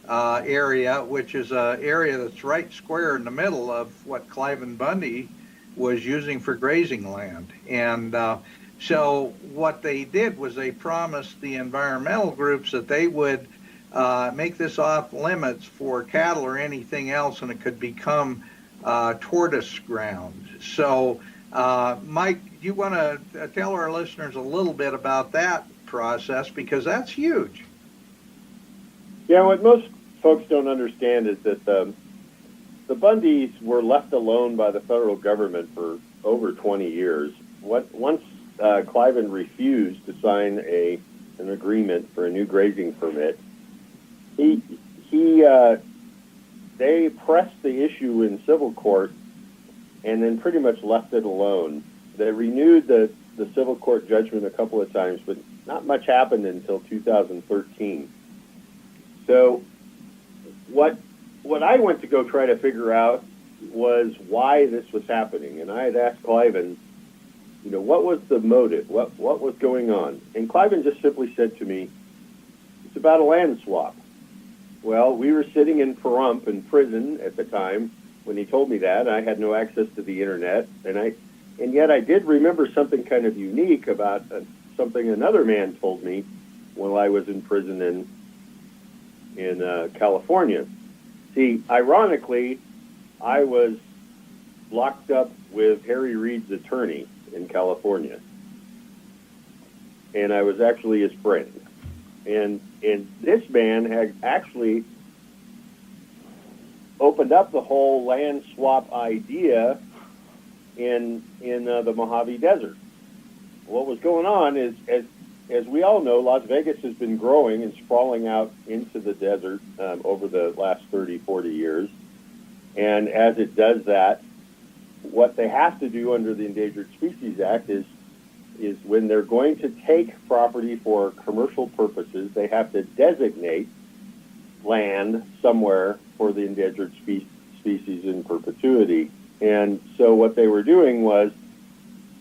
area, which is an area that's right square in the middle of what Cliven Bundy was using for grazing land. And so what they did was they promised the environmental groups that they would make this off limits for cattle or anything else, and it could become tortoise ground. So Mike, you want to tell our listeners a little bit about that process, because that's huge. Yeah, what most folks don't understand is that the Bundys were left alone by the federal government for over 20 years. Once Cliven refused to sign an agreement for a new grazing permit, they pressed the issue in civil court and then pretty much left it alone. They renewed the civil court judgment a couple of times, but not much happened until 2013. So what I went to go try to figure out was why this was happening. And I had asked Cliven, what was the motive? What was going on? And Cliven just simply said to me, it's about a land swap. Well, we were sitting in Pahrump in prison at the time when he told me that. I had no access to the internet, and yet I did remember something kind of unique about something another man told me while I was in prison in California. See, ironically, I was locked up with Harry Reid's attorney in California, and I was actually his friend. And this man had actually opened up the whole land swap idea in the Mojave Desert. What was going on is, as we all know, Las Vegas has been growing and sprawling out into the desert over the last 30, 40 years. And as it does that, what they have to do under the Endangered Species Act is when they're going to take property for commercial purposes, they have to designate land somewhere for the endangered species in perpetuity. And so what they were doing was,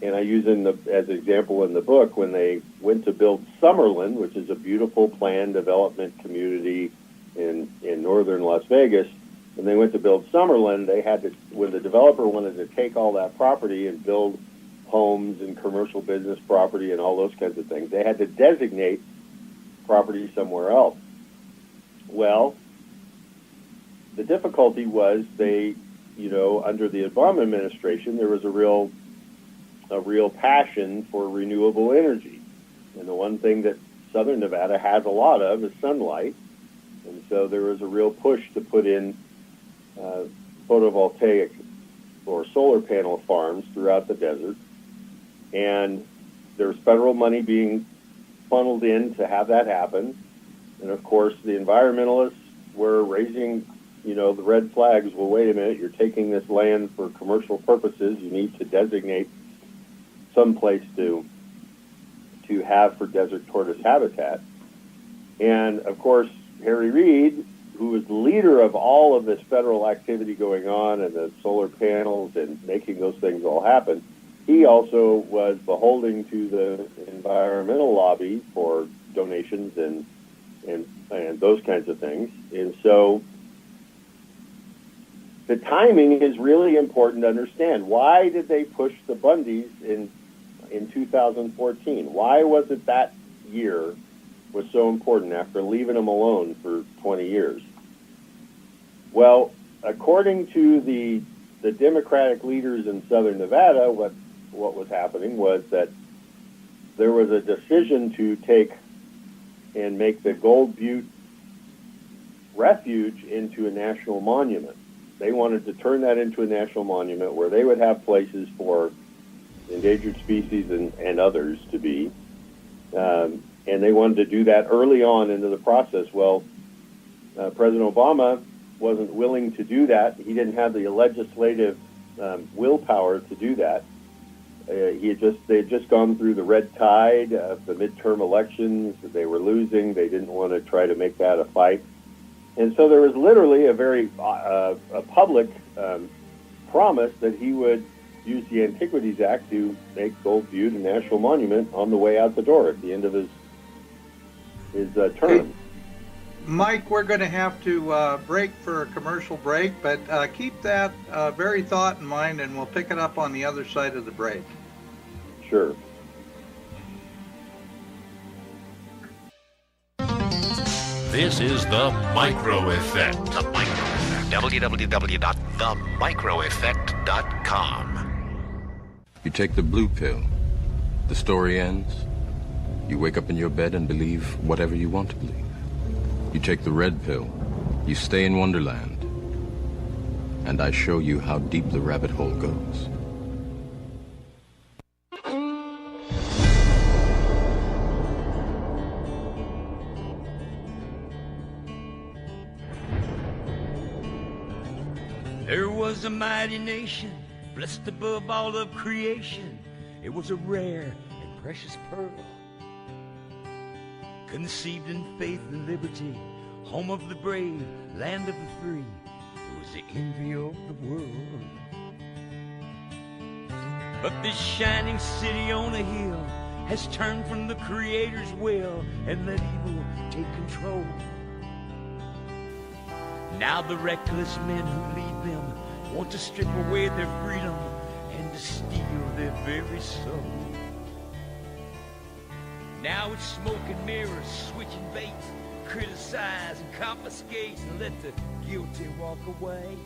and I use as an example in the book, when they went to build Summerlin, which is a beautiful planned development community in northern Las Vegas, when they went to build Summerlin, they had to, when the developer wanted to take all that property and build homes and commercial business property and all those kinds of things, they had to designate property somewhere else. Well, the difficulty was under the Obama administration, there was a real passion for renewable energy. And the one thing that Southern Nevada has a lot of is sunlight. And so there was a real push to put in photovoltaic or solar panel farms throughout the desert. And there's federal money being funneled in to have that happen. And of course, the environmentalists were raising, the red flags. Well, wait a minute, you're taking this land for commercial purposes. You need to designate some place to to have for desert tortoise habitat. And of course, Harry Reid, who was the leader of all of this federal activity going on and the solar panels and making those things all happen, he also was beholden to the environmental lobby for donations and those kinds of things. And so the timing is really important to understand. Why did they push the Bundys in 2014? Why was it that year was so important after leaving them alone for 20 years? Well, according to the Democratic leaders in Southern Nevada, what was happening was that there was a decision to take and make the Gold Butte Refuge into a national monument. They wanted to turn that into a national monument where they would have places for endangered species and others to be. And they wanted to do that early on into the process. Well, President Obama wasn't willing to do that. He didn't have the legislative willpower to do that. They had just gone through the red tide of the midterm elections. They were losing. They didn't want to try to make that a fight. And so there was literally a very a public promise that he would use the Antiquities Act to make Gold Butte a national monument on the way out the door at the end of his term. Hey, Mike, we're going to have to break for a commercial break, but keep that very thought in mind, and we'll pick it up on the other side of the break. Sure. This is The Micro Effect. The Micro Effect. www.themicroeffect.com. You take the blue pill. The story ends. You wake up in your bed and believe whatever you want to believe. You take the red pill. You stay in Wonderland. And I show you how deep the rabbit hole goes. There was a mighty nation, blessed above all of creation. It was a rare and precious pearl, conceived in faith and liberty, home of the brave, land of the free. It was the envy of the world. But this shining city on a hill has turned from the Creator's will and let evil take control. Now the reckless men who lead them want to strip away their freedom and to steal their very soul. Now it's smoke and mirrors, switching baits, criticize and confiscate and let the guilty walk away.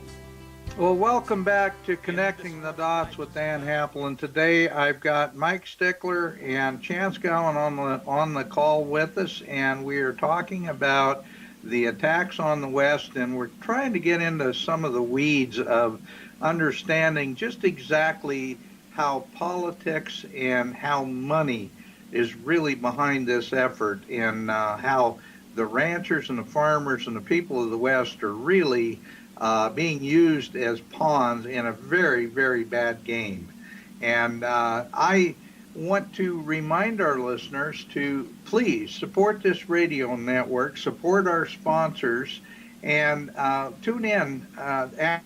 Well, welcome back to Connecting the Dots with Dan Happel, and today I've got Mike Stickler and Chance Gowan on the call with us, and we are talking about the attacks on the West, and we're trying to get into some of the weeds of understanding just exactly how politics and how money is really behind this effort, and how the ranchers and the farmers and the people of the West are really being used as pawns in a very, very bad game. And I want to remind our listeners to please support this radio network, support our sponsors, and tune in at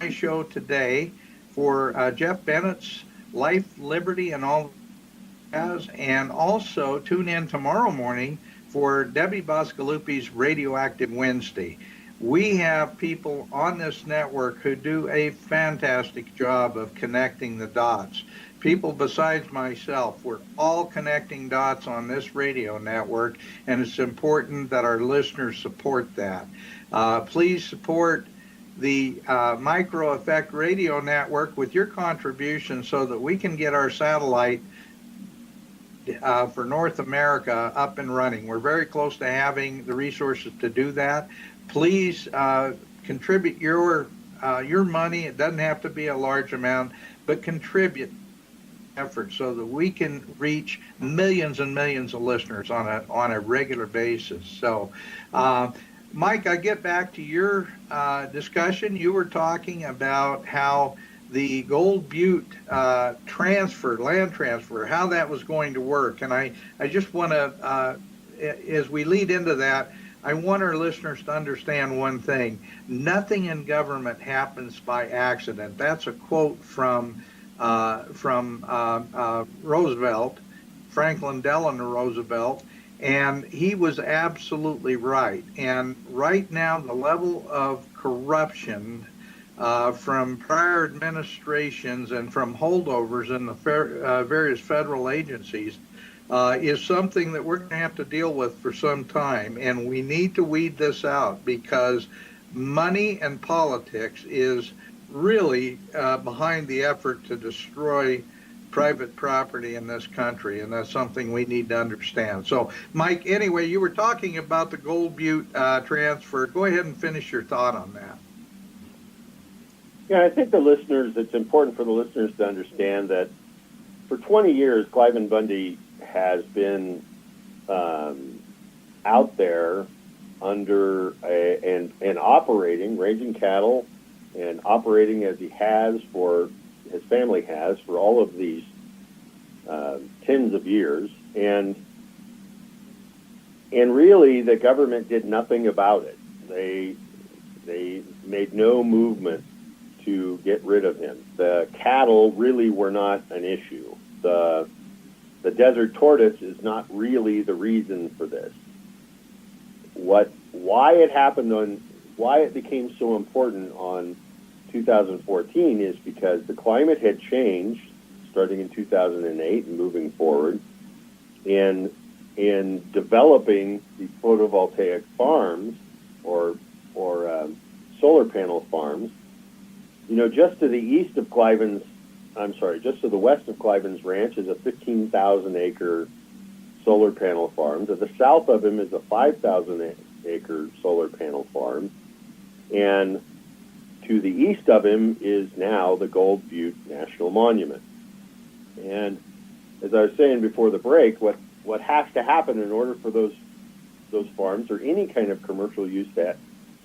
my show today for Jeff Bennett's Life, Liberty, and All Jazz, and also tune in tomorrow morning for Debbie Boscalupi's Radioactive Wednesday. We have people on this network who do a fantastic job of connecting the dots. People besides myself, we're all connecting dots on this radio network, and it's important that our listeners support that. Please support the Micro Effect Radio Network with your contribution so that we can get our satellite for North America up and running. We're very close to having the resources to do that. Please contribute your money. It doesn't have to be a large amount, but contribute effort so that we can reach millions and millions of listeners on a regular basis. So, Mike, I get back to your discussion. You were talking about how the Gold Butte transfer, land transfer, how that was going to work. And I just want to, as we lead into that, I want our listeners to understand one thing. Nothing in government happens by accident. That's a quote from Roosevelt, Franklin Delano Roosevelt, and he was absolutely right. And right now, the level of corruption from prior administrations and from holdovers in the various federal agencies is something that we're going to have to deal with for some time. And we need to weed this out, because money and politics is really behind the effort to destroy private property in this country, and that's something we need to understand. So, Mike, anyway, you were talking about the Gold Butte transfer. Go ahead and finish your thought on that. Yeah, I think it's important for the listeners to understand that for 20 years, Cliven Bundy has been out there under and operating, raising cattle, and operating as his family has for all of these tens of years, and really the government did nothing about it. They made no movement to get rid of him. The cattle really were not an issue. The desert tortoise is not really the reason for this. Why it became so important on 2014 is because the climate had changed starting in 2008 and moving forward in developing the photovoltaic farms or solar panel farms. Just to the west of Cliven's ranch is a 15,000 acre solar panel farm. To the south of him is a 5,000 acre solar panel farm. And to the east of him is now the Gold Butte National Monument. And as I was saying before the break, what has to happen in order for those farms or any kind of commercial use to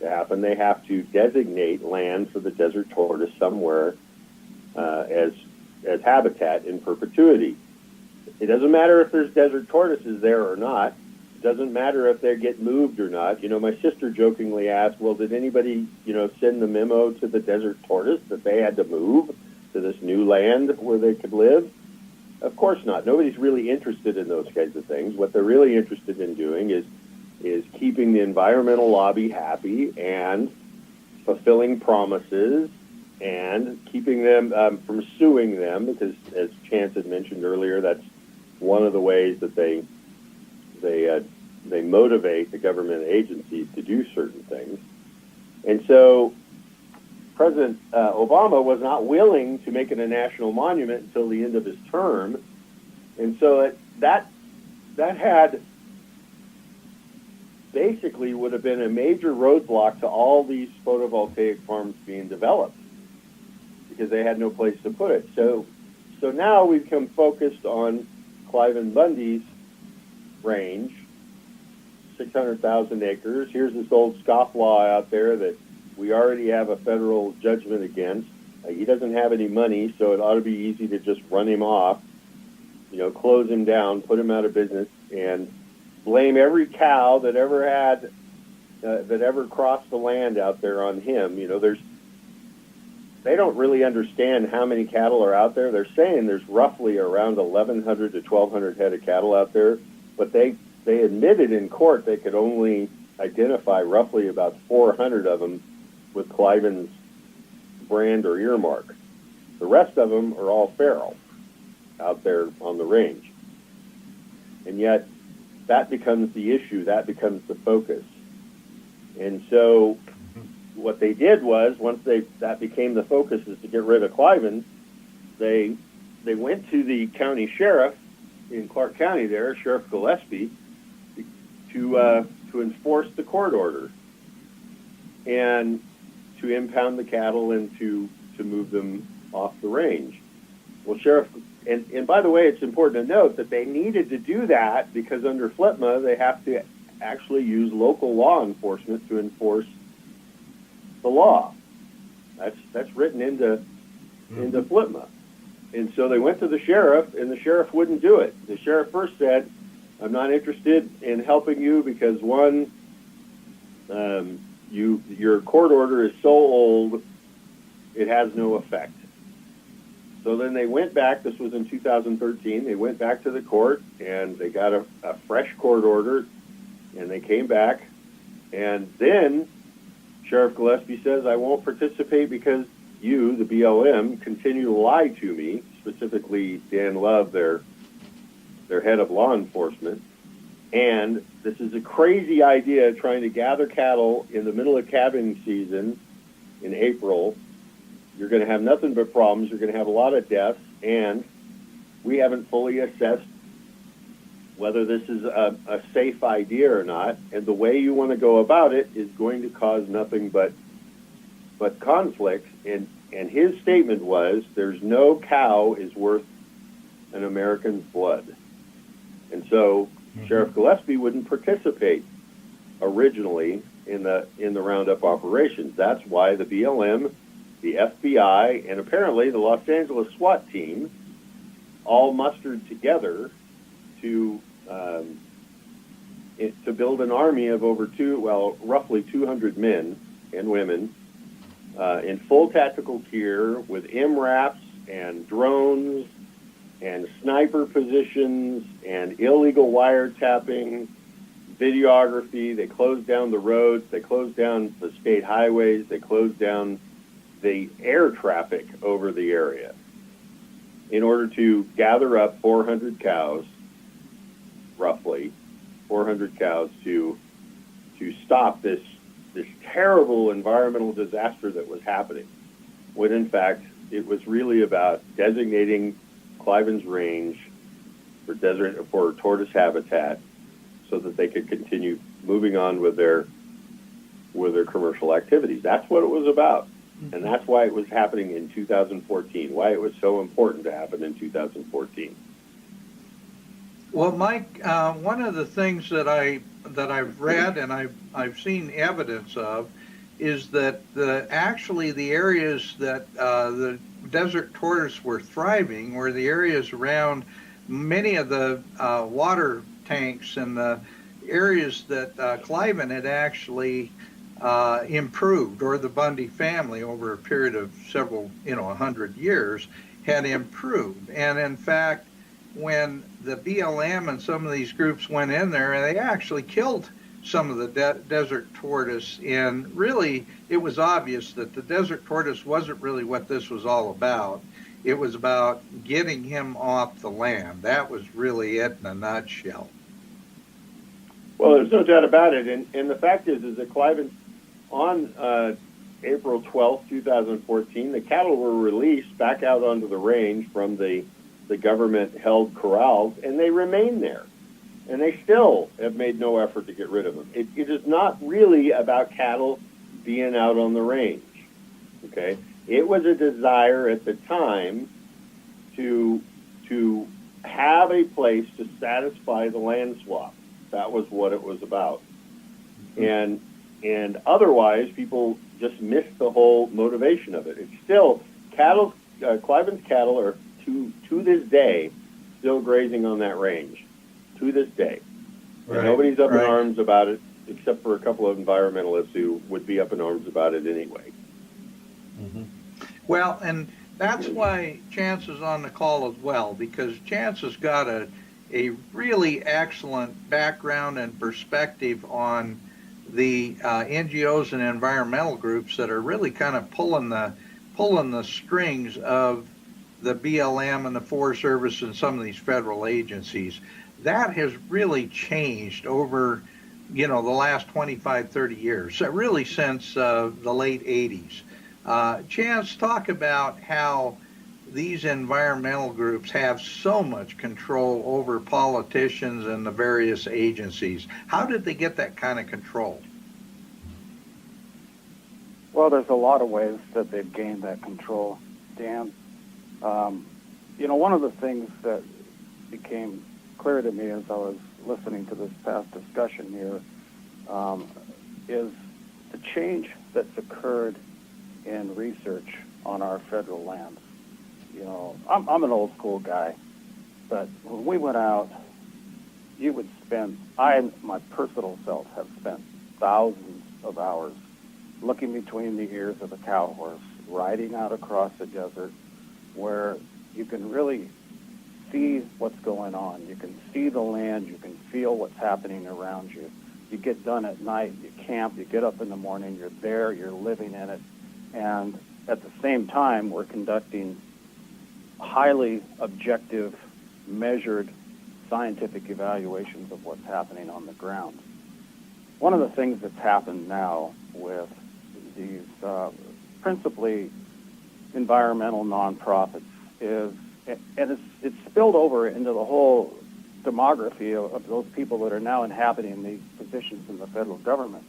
happen, they have to designate land for the desert tortoise somewhere as habitat in perpetuity. It doesn't matter if there's desert tortoises there or not. It doesn't matter if they get moved or not. My sister jokingly asked, well, did anybody, send the memo to the desert tortoise that they had to move to this new land where they could live? Of course not. Nobody's really interested in those kinds of things. What they're really interested in doing is keeping the environmental lobby happy and fulfilling promises and keeping them from suing them, because, as Chance had mentioned earlier, that's one of the ways that they motivate the government agencies to do certain things. And so President Obama was not willing to make it a national monument until the end of his term. And so that had basically would have been a major roadblock to all these photovoltaic farms being developed, because they had no place to put it. So now we've become focused on Cliven Bundy's range, 600,000 acres. Here's this old scofflaw out there that we already have a federal judgment against. He doesn't have any money, so it ought to be easy to just run him off, close him down, put him out of business, and blame every cow that ever had, that ever crossed the land out there on him. They don't really understand how many cattle are out there. They're saying there's roughly around 1,100 to 1,200 head of cattle out there, but they admitted in court they could only identify roughly about 400 of them with Cliven's brand or earmark. The rest of them are all feral out there on the range. And yet, that becomes the issue, that becomes the focus. And so what they did was, once that became the focus, is to get rid of Cliven, they went to the county sheriff in Clark County there, Sheriff Gillespie, to enforce the court order and to impound the cattle and to move them off the range. Well, Sheriff, and by the way, it's important to note that they needed to do that because under FLTMA, they have to actually use local law enforcement to enforce the law. That's written into into FLTMA. And so they went to the sheriff, and the sheriff wouldn't do it. The sheriff first said, I'm not interested in helping you because, one, your court order is so old, it has no effect. So then they went back, this was in 2013, they went back to the court, and they got a fresh court order, and they came back, and then Sheriff Gillespie says, I won't participate because you, the BLM, continue to lie to me, specifically Dan Love, their head of law enforcement. And this is a crazy idea, trying to gather cattle in the middle of calving season in April. You're going to have nothing but problems. You're going to have a lot of deaths. And we haven't fully assessed whether this is a safe idea or not. And the way you want to go about it is going to cause nothing but conflict. And his statement was, there's no cow is worth an American's blood. And so Sheriff Gillespie wouldn't participate originally in the roundup operations. That's why the BLM, the FBI, and apparently the Los Angeles SWAT team all mustered together to build an army of roughly 200 men and women in full tactical gear with MRAPs and drones and sniper positions and illegal wiretapping, videography. They closed down the roads. They closed down the state highways. They closed down the air traffic over the area in order to gather up 400 cows, roughly 400 cows, to stop this terrible environmental disaster that was happening, when in fact it was really about designating Cliven's Range for tortoise habitat so that they could continue moving on with their commercial activities. That's what it was about. And that's why it was happening in 2014, why it was so important to happen in 2014. Well, Mike, one of the things that I've read and I've seen evidence of is that actually the areas that the desert tortoise were thriving were the areas around many of the water tanks and the areas that Cliven had actually improved, or the Bundy family over a period of several, 100 years had improved. And in fact, when the BLM and some of these groups went in there, they actually killed some of the desert tortoise. And really, it was obvious that the desert tortoise wasn't really what this was all about. It was about getting him off the land. That was really it in a nutshell. Well, there's no doubt about it. And the fact is that Cliven, on April 12th, 2014, the cattle were released back out onto the range from the government-held corrals, and they remain there. And they still have made no effort to get rid of them. It is not really about cattle being out on the range, okay? It was a desire at the time to have a place to satisfy the land swap. That was what it was about. And otherwise, people just missed the whole motivation of it. It's still, Cliven's cattle are, to this day, still grazing on that range, to this day. Right, and nobody's up in arms about it, except for a couple of environmentalists who would be up in arms about it anyway. Mm-hmm. Well, and that's why Chance is on the call as well, because Chance has got a really excellent background and perspective on the NGOs and environmental groups that are really kind of pulling the strings of the BLM and the Forest Service and some of these federal agencies. That has really changed over, the last 25, 30 years, really since the late 80s. Chance, talk about how these environmental groups have so much control over politicians and the various agencies. How did they get that kind of control? Well, there's a lot of ways that they've gained that control, Dan. One of the things that became clear to me as I was listening to this past discussion here is the change that's occurred in research on our federal lands. You know, I'm an old school guy, but when we went out, you would spend, my personal self, have spent thousands of hours looking between the ears of a cow horse, riding out across the desert where you can really see what's going on. You can see the land, you can feel what's happening around you. You get done at night, you camp, you get up in the morning, you're there, you're living in it. And at the same time, we're conducting highly objective, measured, scientific evaluations of what's happening on the ground. One of the things that's happened now with these principally environmental nonprofits is, and it's spilled over into the whole demography of those people that are now inhabiting these positions in the federal government.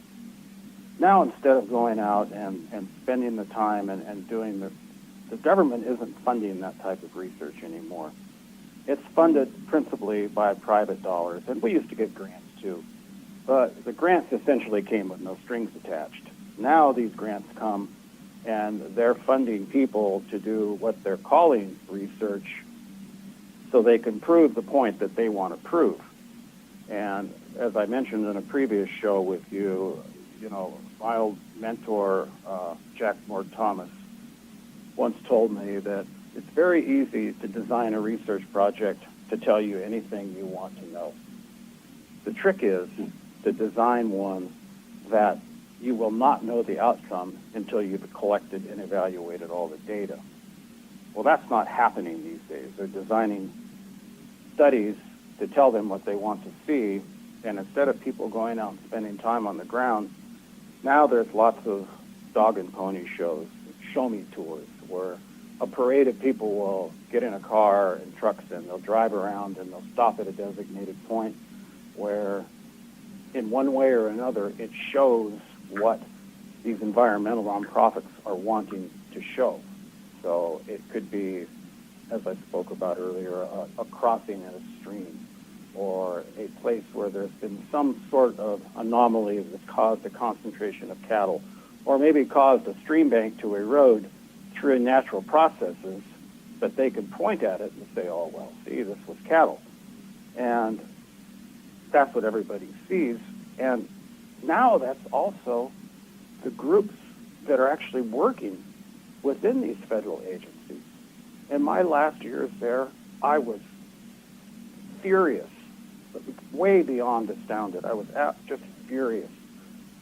Now, instead of going out and spending the time and doing the government isn't funding that type of research anymore. It's funded principally by private dollars, and we used to get grants too. But the grants essentially came with no strings attached. Now these grants come, and they're funding people to do what they're calling research so they can prove the point that they want to prove. And as I mentioned in a previous show with you, you know, my old mentor, Jack Moore Thomas, once told me that it's very easy to design a research project to tell you anything you want to know. The trick is to design one that you will not know the outcome until you've collected and evaluated all the data. Well, that's not happening these days. They're designing studies to tell them what they want to see, and instead of people going out and spending time on the ground, now there's lots of dog and pony shows, show me tours, where a parade of people will get in a car and trucks and they'll drive around and they'll stop at a designated point where in one way or another it shows what these environmental nonprofits are wanting to show. So it could be, as I spoke about earlier, a crossing in a stream, or a place where there's been some sort of anomaly that's caused a concentration of cattle, or maybe caused a stream bank to erode through natural processes, but they can point at it and say, oh, well, see, this was cattle. And that's what everybody sees. And now that's also the groups that are actually working within these federal agencies. In my last years there, I was furious, way beyond astounded. I was just furious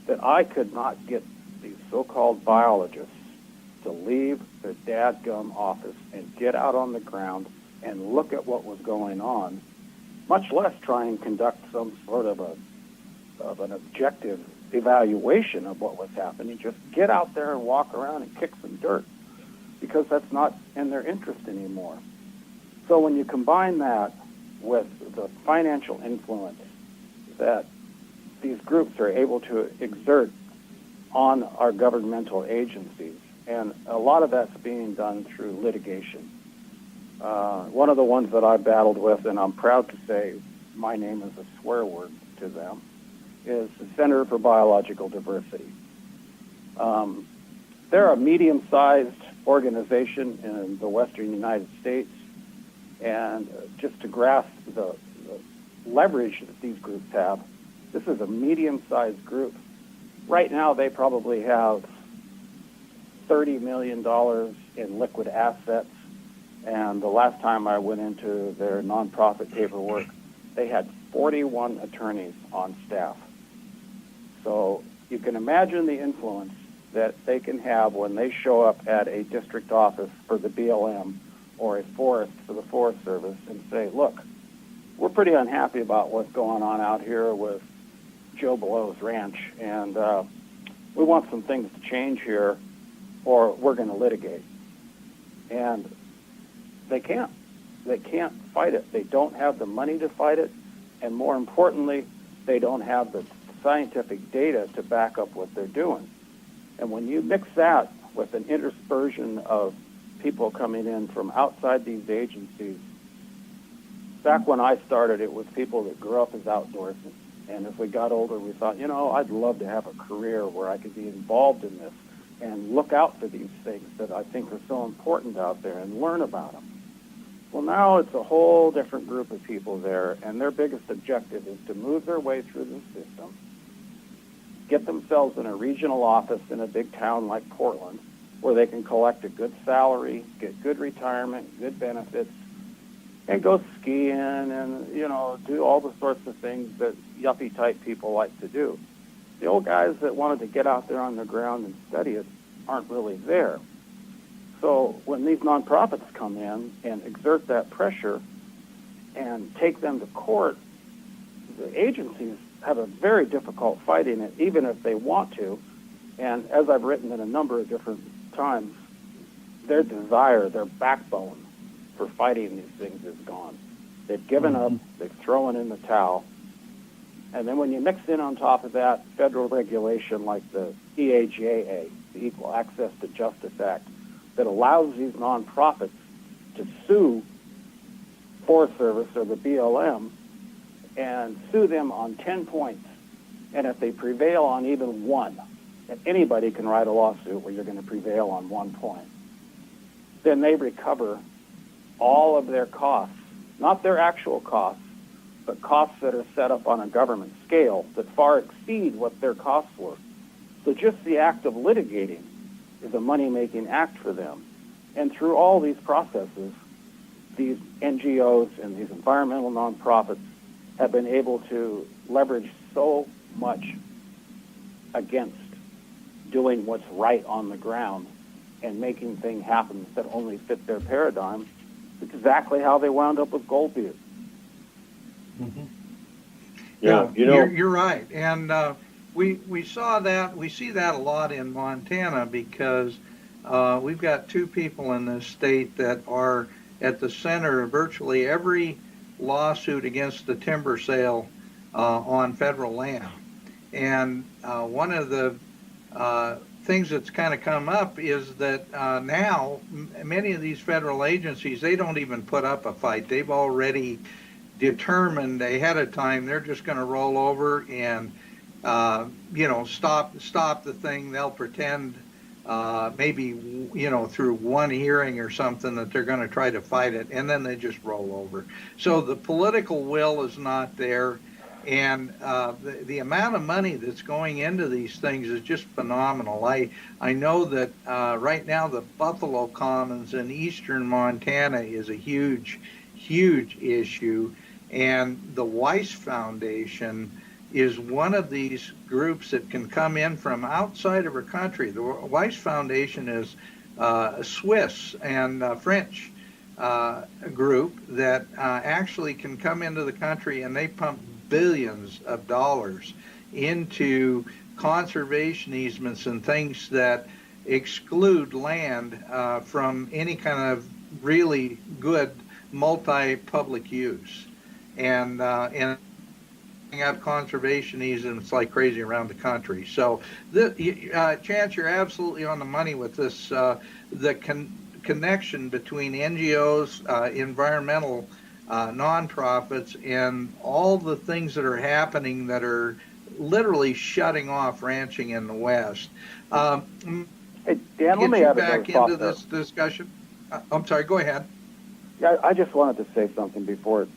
that I could not get these so-called biologists to leave their dadgum office and get out on the ground and look at what was going on, much less try and conduct some sort of an objective evaluation of what was happening. Just get out there and walk around and kick some dirt, because that's not in their interest anymore. So when you combine that with the financial influence that these groups are able to exert on our governmental agencies, and a lot of that's being done through litigation. One of the ones that I battled with, and I'm proud to say my name is a swear word to them, is the Center for Biological Diversity. They're a medium-sized organization in the western United States, and just to grasp the leverage that these groups have, this is a medium-sized group. Right now, they probably have $30 million in liquid assets, and the last time I went into their nonprofit paperwork, they had 41 attorneys on staff. So you can imagine the influence that they can have when they show up at a district office for the BLM or a forest for the Forest Service and say, look, we're pretty unhappy about what's going on out here with Joe Below's ranch, and we want some things to change here, or we're going to litigate. And they can't. They can't fight it. They don't have the money to fight it, and more importantly, they don't have the scientific data to back up what they're doing. And when you mix that with an interspersion of people coming in from outside these agencies, back when I started, it was people that grew up as outdoorsmen. And as we got older, we thought, you know, I'd love to have a career where I could be involved in this and look out for these things that I think are so important out there and learn about them. Well, now it's a whole different group of people there, and their biggest objective is to move their way through the system, get themselves in a regional office in a big town like Portland, where they can collect a good salary, get good retirement, good benefits, and go skiing and, do all the sorts of things that yuppie-type people like to do. The old guys that wanted to get out there on the ground and study it aren't really there. So when these nonprofits come in and exert that pressure and take them to court, the agencies have a very difficult fight in it, even if they want to. And as I've written in a number of different times, their desire, their backbone for fighting these things is gone. They've given up, they've thrown in the towel. And then when you mix in on top of that federal regulation like the EAJA, the Equal Access to Justice Act, that allows these nonprofits to sue Forest Service or the BLM and sue them on 10 points. And if they prevail on even one, and anybody can write a lawsuit where you're going to prevail on 1 point, then they recover all of their costs, not their actual costs, but costs that are set up on a government scale that far exceed what their costs were. So just the act of litigating is a money-making act for them. And through all these processes, these NGOs and these environmental nonprofits have been able to leverage so much against doing what's right on the ground and making things happen that only fit their paradigm. Exactly how they wound up with Gold Butte. Mm-hmm. Yeah, you're right, and we saw that. We see that a lot in Montana because we've got two people in this state that are at the center of virtually every lawsuit against the timber sale on federal land. And one of the things that's kind of come up is that now many of these federal agencies, they don't even put up a fight. They've already determined ahead of time they're just going to roll over and stop the thing. They'll pretend maybe through one hearing or something that they're going to try to fight it, and then they just roll over. So the political will is not there, and the amount of money that's going into these things is just phenomenal. I know that right now the Buffalo Commons in eastern Montana is a huge issue, and the Weiss Foundation is one of these groups that can come in from outside of our country. The Weiss Foundation is a Swiss and French group that actually can come into the country, and they pump billions of dollars into conservation easements and things that exclude land from any kind of really good multi-public use. And have conservation easements like crazy around the country. So, Chance, you're absolutely on the money with this. The connection between NGOs, environmental nonprofits, and all the things that are happening that are literally shutting off ranching in the West. Hey, Dan, let me get add you back into this discussion. I'm sorry. Go ahead. Yeah, I just wanted to say something before it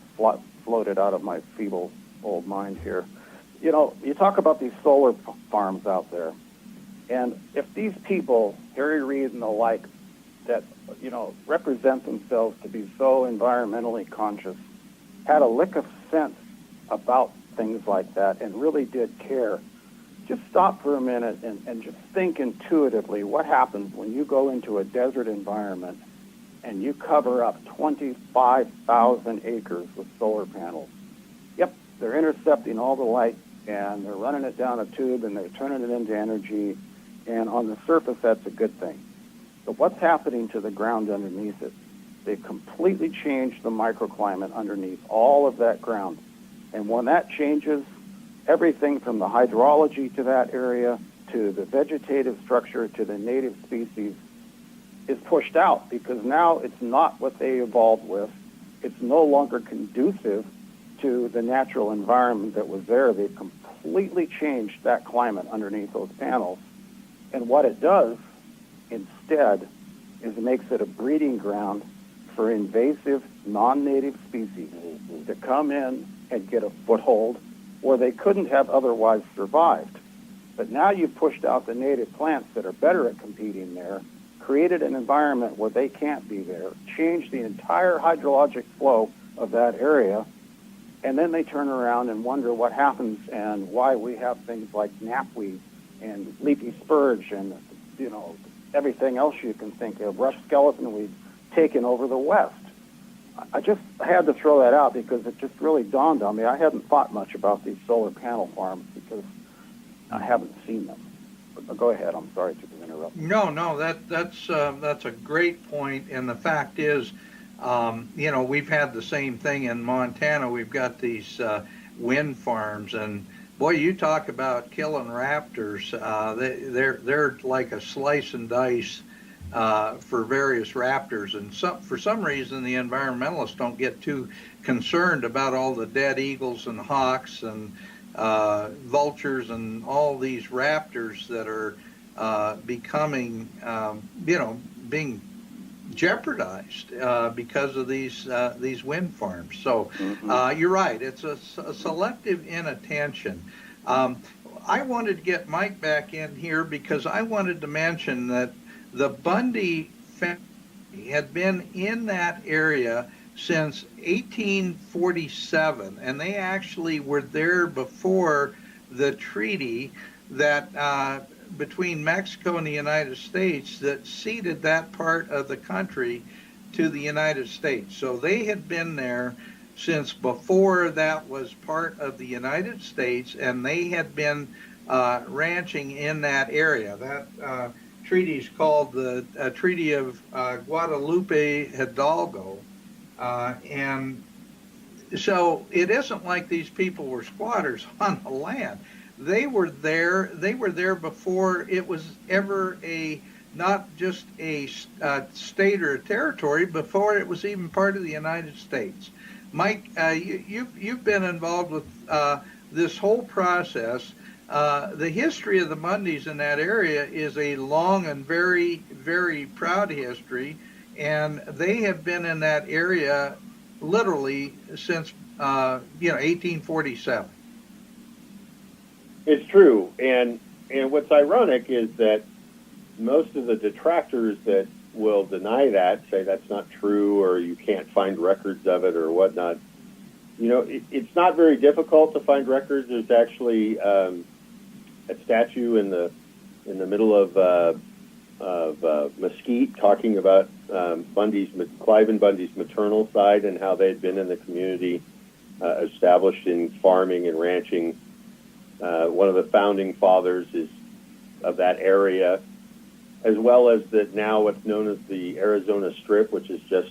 floated out of my feeble old mind here. You talk about these solar farms out there, and if these people, Harry Reid and the like, that represent themselves to be so environmentally conscious, had a lick of sense about things like that and really did care, just stop for a minute and just think intuitively what happens when you go into a desert environment and you cover up 25,000 acres with solar panels. Yep, they're intercepting all the light, and they're running it down a tube, and they're turning it into energy, and on the surface, that's a good thing. But what's happening to the ground underneath it? They've completely changed the microclimate underneath all of that ground. And when that changes, everything from the hydrology to that area, to the vegetative structure, to the native species, is pushed out, because now it's not what they evolved with. It's no longer conducive to the natural environment that was there. They've completely changed that climate underneath those panels. And what it does instead is makes it a breeding ground for invasive non-native species to come in and get a foothold where they couldn't have otherwise survived. But now you've pushed out the native plants that are better at competing there, created an environment where they can't be there, changed the entire hydrologic flow of that area, and then they turn around and wonder what happens and why we have things like knapweed and leafy spurge and, you know, everything else you can think of, rush skeleton weed, taking over the West. I just had to throw that out because it just really dawned on me. I hadn't thought much about these solar panel farms because I haven't seen them. But go ahead. I'm sorry to interrupt. No, that's a great point. And the fact is, you know, we've had the same thing in Montana. We've got these wind farms, and boy, you talk about killing raptors. They're like a slice and dice for various raptors, and for some reason the environmentalists don't get too concerned about all the dead eagles and hawks and vultures and all these raptors that are becoming, you know, being jeopardized because of these wind farms. So you're right, it's a selective inattention. I wanted to get Mike back in here because I wanted to mention that the Bundy family had been in that area since 1847, and they actually were there before the treaty that between Mexico and the United States that ceded that part of the country to the United States. So they had been there since before that was part of the United States, and they had been ranching in that area. That treaty is called the Treaty of Guadalupe Hidalgo. And so it isn't like these people were squatters on the land. They were there before it was ever not just a state or a territory, before it was even part of the United States. Mike, you've been involved with this whole process. The history of the Bundys in that area is a long and very, very proud history, and they have been in that area literally since 1847. It's true, and what's ironic is that most of the detractors that will deny that, say that's not true or you can't find records of it or whatnot. You know, it's not very difficult to find records. There's actually a statue in the middle of Mesquite talking about Cliven Bundy's maternal side and how they'd been in the community, established in farming and ranching. One of the founding fathers is of that area, as well as now what's known as the Arizona Strip, which is just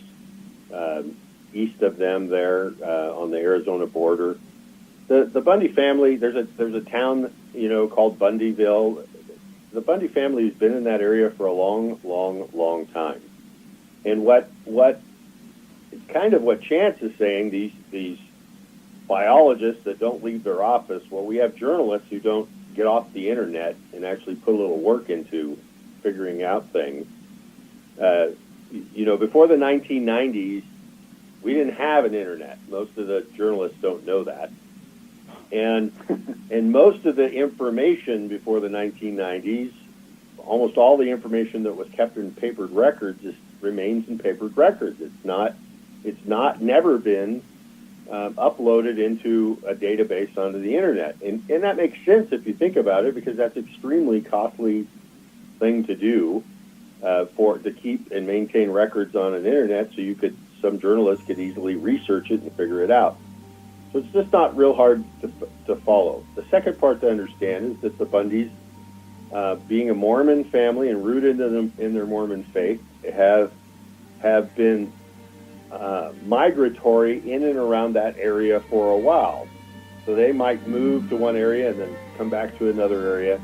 east of them there on the Arizona border. The Bundy family, there's a town called Bundyville. The Bundy family has been in that area for a long, long, long time. And what Chance is saying, these biologists that don't leave their office, well, we have journalists who don't get off the internet and actually put a little work into figuring out things. Before the 1990s, we didn't have an internet. Most of the journalists don't know that. And most of the information before the 1990s, almost all the information that was kept in papered records remains in papered records. It's never been uploaded into a database onto the internet. And that makes sense if you think about it, because that's extremely costly thing to do to keep and maintain records on an internet, so some journalists could easily research it and figure it out. So it's just not real hard to follow. The second part to understand is that the Bundys, being a Mormon family and rooted in their Mormon faith, have been migratory in and around that area for a while. So they might move to one area and then come back to another area,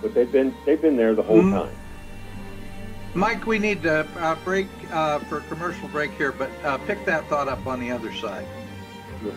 but they've been there the whole time. Mike, we need to break for a commercial break here, but pick that thought up on the other side. Okay.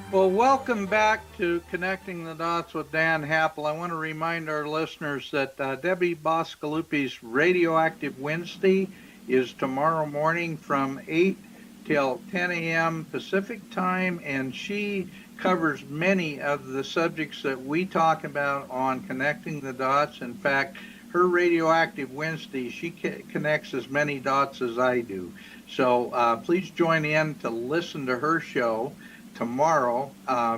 Well, welcome back to Connecting the Dots with Dan Happel. I want to remind our listeners that Debbie Boscalupi's Radioactive Wednesday is tomorrow morning from 8 till 10 a.m. Pacific time, and she covers many of the subjects that we talk about on Connecting the Dots. In fact, her Radioactive Wednesday, she connects as many dots as I do. So please join in to listen to her show tomorrow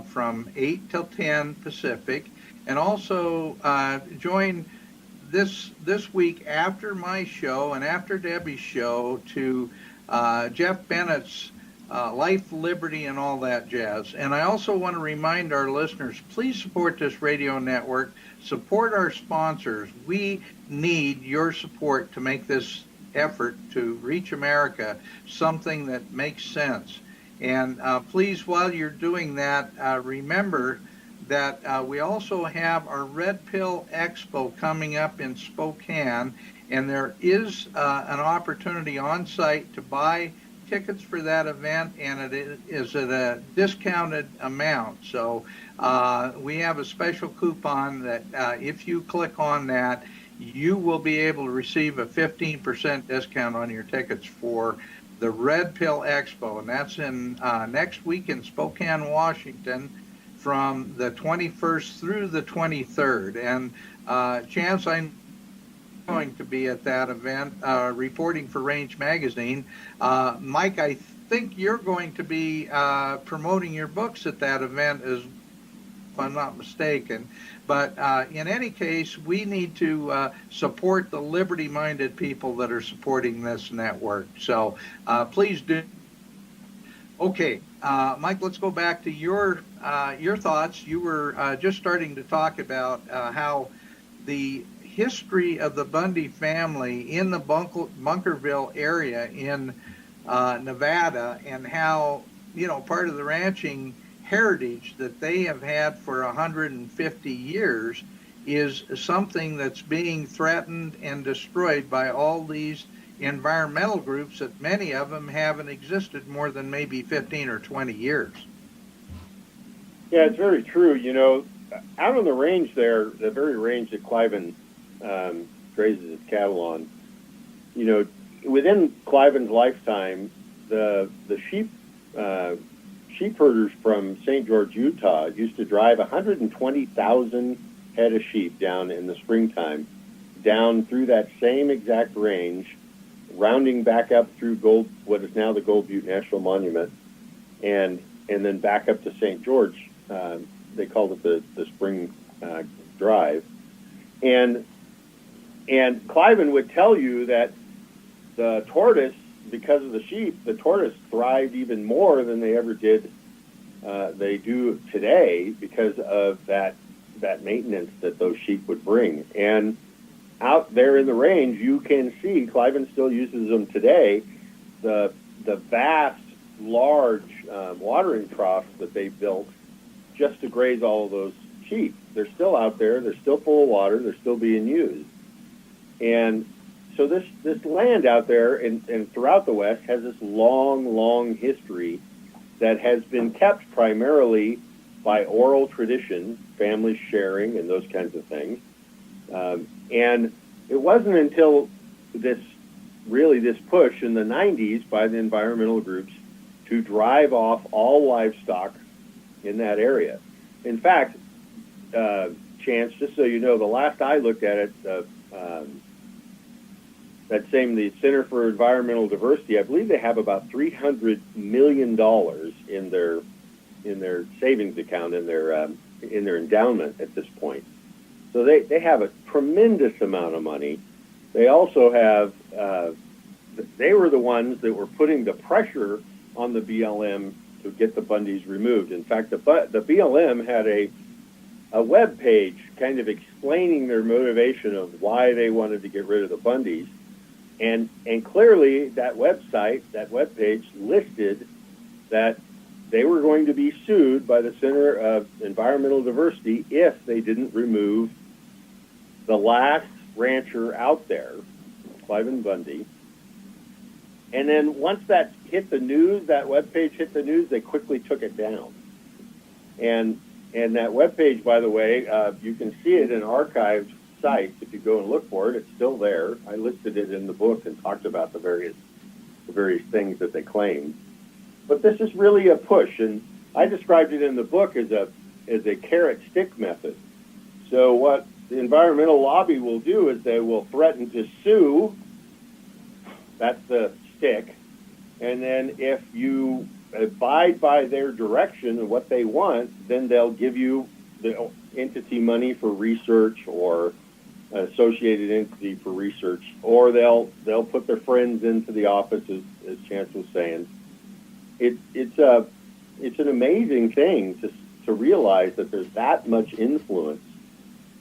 from 8 till 10 Pacific, and also join this week after my show and after Debbie's show to Jeff Bennett's Life, Liberty, and all that jazz. And I also want to remind our listeners, please support this radio network, support our sponsors. We need your support to make this effort to reach America something that makes sense. And please, while you're doing that, remember that we also have our Red Pill Expo coming up in Spokane, and there is an opportunity on site to buy tickets for that event, and it is at a discounted amount. So we have a special coupon that if you click on that, you will be able to receive a 15% discount on your tickets for the Red Pill Expo, and that's in next week in Spokane, Washington, from the 21st through the 23rd. And Chance, I'm going to be at that event reporting for Range Magazine. Mike, I think you're going to be promoting your books at that event, if I'm not mistaken. But in any case, we need to support the liberty-minded people that are supporting this network. So please do. Okay, Mike, let's go back to your thoughts. You were just starting to talk about how the history of the Bundy family in the Bunkerville area in Nevada, and how, part of the ranching heritage that they have had for 150 years is something that's being threatened and destroyed by all these environmental groups that many of them haven't existed more than maybe 15 or 20 years. Yeah, it's very true. Out on the range there, the very range that Cliven grazes his cattle on, within Cliven's lifetime, the sheep herders from St. George, Utah, used to drive 120,000 head of sheep down in the springtime, down through that same exact range, rounding back up through what is now the Gold Butte National Monument, and then back up to St. George. They called it the spring drive. And Cliven would tell you that the tortoise, because of the sheep, the tortoise thrived even more than they ever did. They do today because of that maintenance that those sheep would bring. And out there in the range, you can see Cliven still uses them today. The vast, large watering troughs that they built just to graze all of those sheep. They're still out there. They're still full of water. They're still being used. And so this land out there and throughout the West has this long, long history that has been kept primarily by oral tradition, families sharing, and those kinds of things. And it wasn't until this push in the 90s by the environmental groups to drive off all livestock in that area. In fact, Chance, just so you know, the last I looked at it, the Center for Environmental Diversity, I believe they have about $300 million in their savings account, in their endowment at this point. So they have a tremendous amount of money. They also have, they were the ones that were putting the pressure on the BLM to get the Bundys removed. In fact, the BLM had a web page kind of explaining their motivation of why they wanted to get rid of the Bundys. And clearly that web page listed that they were going to be sued by the Center of Environmental Diversity if they didn't remove the last rancher out there, Cliven Bundy. And then once that hit the news, that webpage hit the news, they quickly took it down. And that webpage, by the way, you can see it in archived sites. If you go and look for it, it's still there. I listed it in the book and talked about the various things that they claimed. But this is really a push, and I described it in the book as a carrot stick method. So what the environmental lobby will do is they will threaten to sue. That's the stick. And then if you abide by their direction and what they want, then they'll give you the entity money for research, or associated entity for research, or they'll put their friends into the office, as Chance was saying. It's an amazing thing to realize that there's that much influence,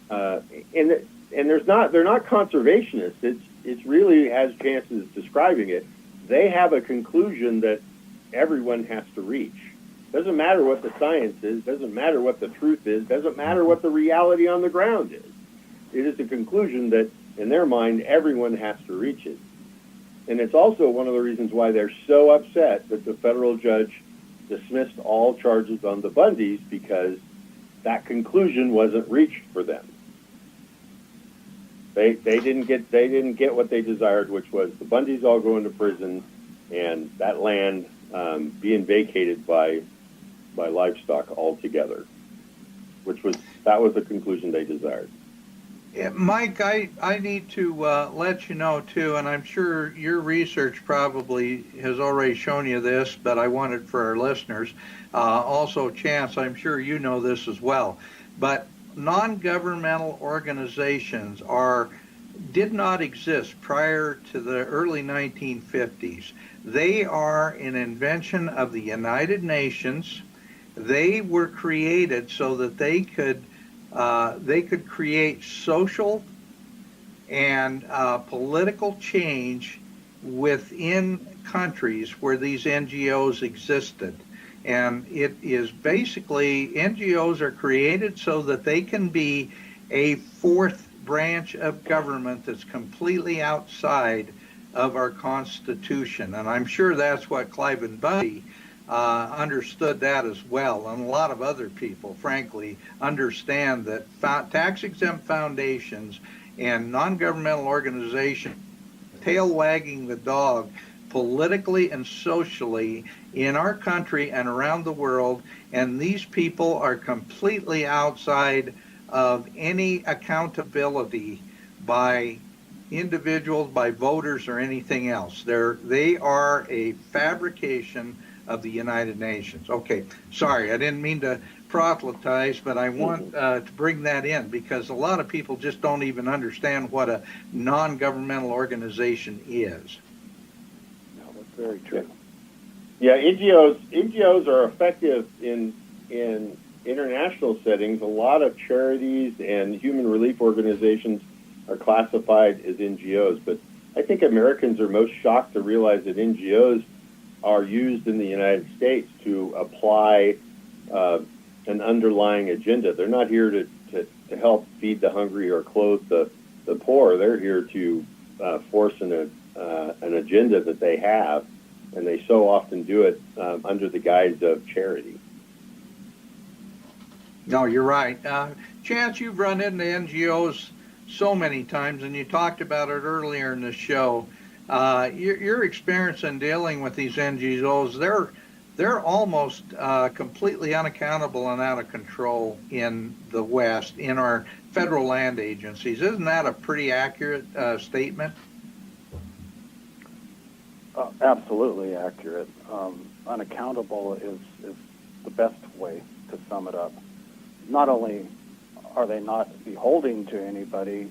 and they're not conservationists. It's really, as Chance is describing it, they have a conclusion that everyone has to reach. Doesn't matter what the science is, doesn't matter what the truth is, doesn't matter what the reality on the ground is. It is a conclusion that, in their mind, everyone has to reach it. And it's also one of the reasons why they're so upset that the federal judge dismissed all charges on the Bundys, because that conclusion wasn't reached for them. They didn't get what they desired, which was the Bundys all going to prison and that land being vacated by livestock altogether, that was the conclusion they desired. Yeah, Mike, I need to let you know too, and I'm sure your research probably has already shown you this, but I want it for our listeners. Also, Chance, I'm sure you know this as well. But non-governmental organizations did not exist prior to the early 1950s. They are an invention of the United Nations. They were created so that they could create social and political change within countries where these NGOs existed. And it is basically, NGOs are created so that they can be a fourth branch of government that's completely outside of our Constitution. And I'm sure that's what Cliven Bundy understood that as well, and a lot of other people, frankly, understand that tax-exempt foundations and non-governmental organizations, tail wagging the dog politically and socially in our country and around the world, and these people are completely outside of any accountability by individuals, by voters, or anything else. They are a fabrication of the United Nations. Okay, sorry, I didn't mean to proselytize, but I want to bring that in because a lot of people just don't even understand what a non-governmental organization is. No, that's very true. Yeah, NGOs are effective in international settings. A lot of charities and human relief organizations are classified as NGOs, but I think Americans are most shocked to realize that NGOs are used in the United States to apply an underlying agenda. They're not here to help feed the hungry or clothe the poor. They're here to force an agenda that they have, and they so often do it under the guise of charity. No, you're right. Chance, you've run into NGOs so many times, and you talked about it earlier in the show. Your experience in dealing with these NGOs, they're almost completely unaccountable and out of control in the West, in our federal land agencies. Isn't that a pretty accurate statement? Absolutely accurate. Unaccountable is the best way to sum it up. Not only are they not beholden to anybody,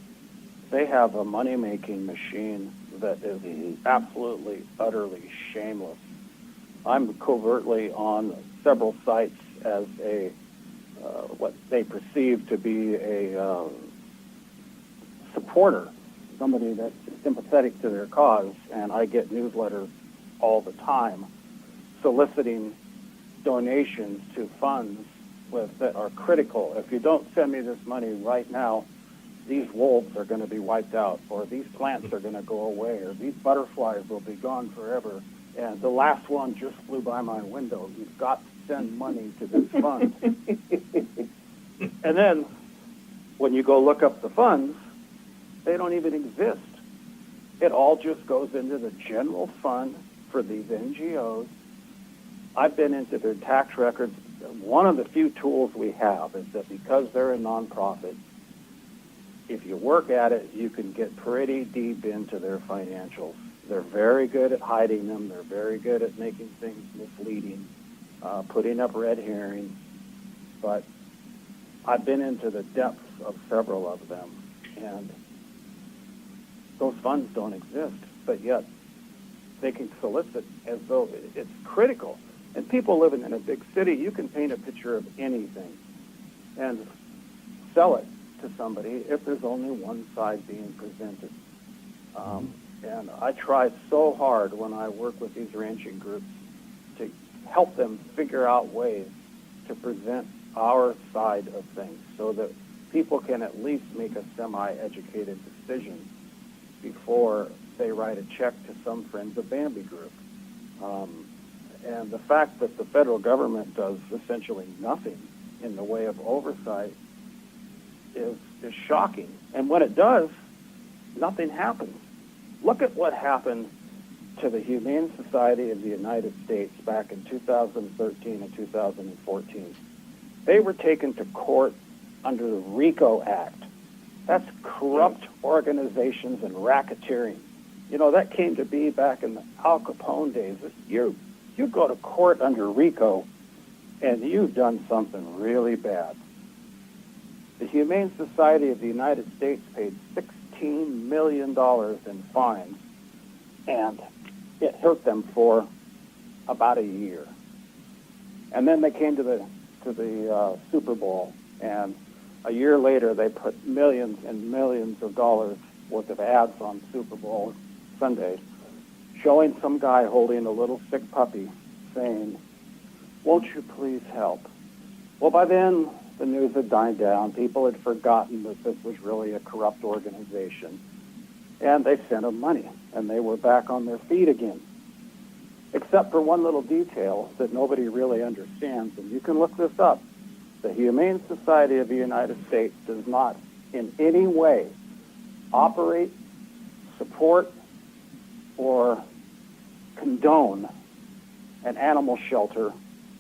they have a money-making machine that is absolutely, utterly shameless. I'm covertly on several sites as a what they perceive to be a supporter, somebody that's sympathetic to their cause, and I get newsletters all the time soliciting donations to funds that are critical. If you don't send me this money right now, these wolves are going to be wiped out, or these plants are going to go away, or these butterflies will be gone forever. And the last one just flew by my window. You've got to send money to this fund. And then when you go look up the funds, they don't even exist. It all just goes into the general fund for these NGOs. I've been into their tax records. One of the few tools we have is that because they're a nonprofit, if you work at it, you can get pretty deep into their financials. They're very good at hiding them. They're very good at making things misleading, putting up red herrings. But I've been into the depths of several of them, and those funds don't exist, but yet they can solicit as though it's critical. And people living in a big city, you can paint a picture of anything and sell it to somebody if there's only one side being presented. And I try so hard when I work with these ranching groups to help them figure out ways to present our side of things so that people can at least make a semi-educated decision before they write a check to some Friends of Bambi group. And the fact that the federal government does essentially nothing in the way of oversight is shocking. And when it does, nothing happens. Look at what happened to the Humane Society of the United States back in 2013 and 2014. They were taken to court under the RICO Act. That's corrupt organizations and racketeering. You know, that came to be back in the Al Capone days. You go to court under RICO, and you've done something really bad. The Humane Society of the United States paid $16 million in fines, and it hurt them for about a year. And then they came to the Super Bowl, and a year later they put millions and millions of dollars worth of ads on Super Bowl Sunday, showing some guy holding a little sick puppy saying, "Won't you please help?" Well, by then, the news had died down. People had forgotten that this was really a corrupt organization. And they sent them money, and they were back on their feet again. Except for one little detail that nobody really understands, and you can look this up. The Humane Society of the United States does not in any way operate, support, or condone an animal shelter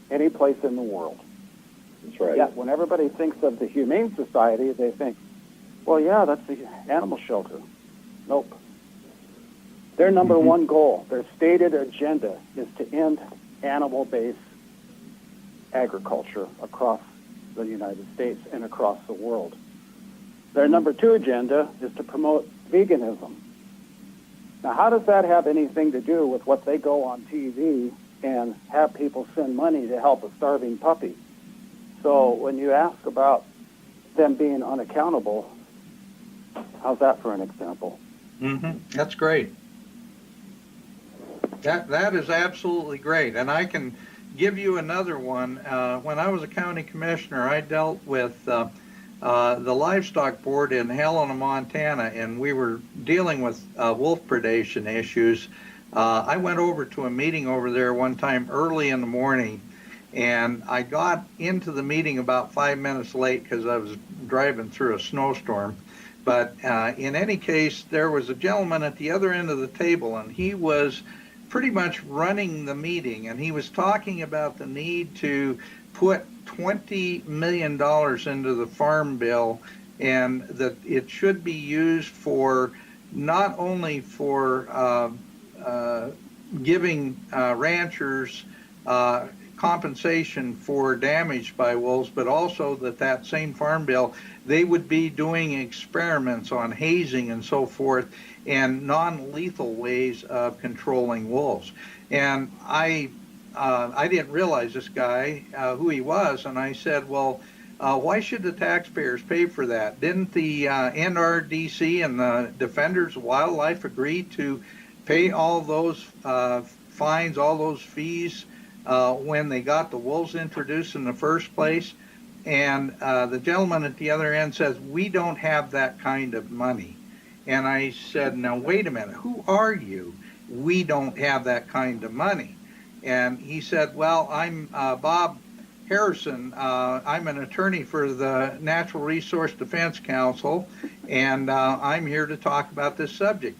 any place in the world. That's right. Yet when everybody thinks of the Humane Society, they think, well, yeah, that's the animal shelter. Nope. Their number one goal, their stated agenda, is to end animal-based agriculture across the United States and across the world. Their number two agenda is to promote veganism. Now, how does that have anything to do with what they go on TV and have people send money to help a starving puppy? So when you ask about them being unaccountable, how's that for an example? That's great. That is absolutely great. And I can give you another one. When I was a county commissioner, I dealt with the livestock board in Helena, Montana, and we were dealing with wolf predation issues. I went over to a meeting over there one time early in the morning, and I got into the meeting about 5 minutes late because I was driving through a snowstorm. But in any case, there was a gentleman at the other end of the table, and he was pretty much running the meeting, and he was talking about the need to put $20 million into the farm bill, and that it should be used for not only for giving ranchers compensation for damage by wolves, but also that same farm bill, they would be doing experiments on hazing and so forth and non-lethal ways of controlling wolves. And I didn't realize this guy, who he was, and I said, well, why should the taxpayers pay for that? Didn't the NRDC and the Defenders of Wildlife agree to pay all those fines, all those fees when they got the wolves introduced in the first place? And the gentleman at the other end says, we don't have that kind of money. And I said, now, wait a minute, who are you? We don't have that kind of money. And he said, well, I'm Bob Harrison. I'm an attorney for the Natural Resource Defense Council, and I'm here to talk about this subject.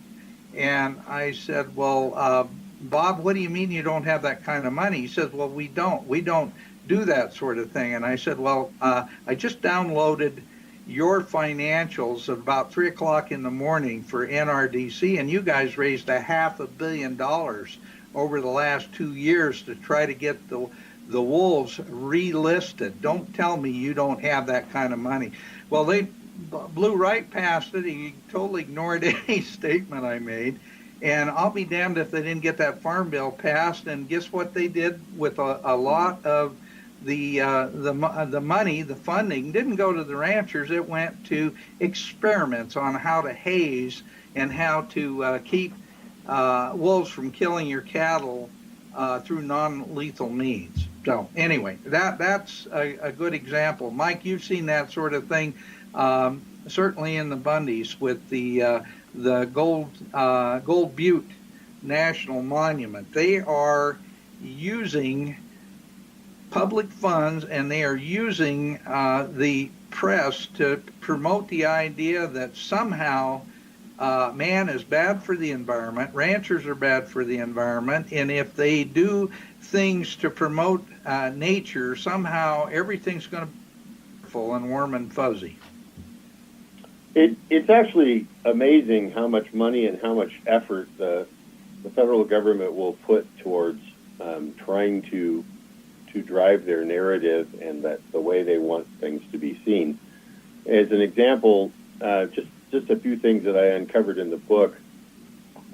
And I said, well, Bob, what do you mean you don't have that kind of money? He says, well, we don't do that sort of thing. And I said, well, I just downloaded your financials at about 3 o'clock in the morning for NRDC, and you guys raised $500 million over the last 2 years to try to get the wolves relisted. Don't tell me you don't have that kind of money. Well, they blew right past it. He totally ignored any statement I made. And I'll be damned if they didn't get that farm bill passed. And guess what they did with a lot of the money, the funding didn't go to the ranchers. It went to experiments on how to haze and how to keep wolves from killing your cattle through non-lethal means. So anyway, that's a good example. Mike, you've seen that sort of thing, certainly in the Bundys with the Gold Butte National Monument. They are using public funds, and they are using the press to promote the idea that somehow man is bad for the environment, ranchers are bad for the environment, and if they do things to promote nature, somehow everything's going to be beautiful and warm and fuzzy. It's actually amazing how much money and how much effort the federal government will put towards trying to drive their narrative and that the way they want things to be seen. As an example, just a few things that I uncovered in the book.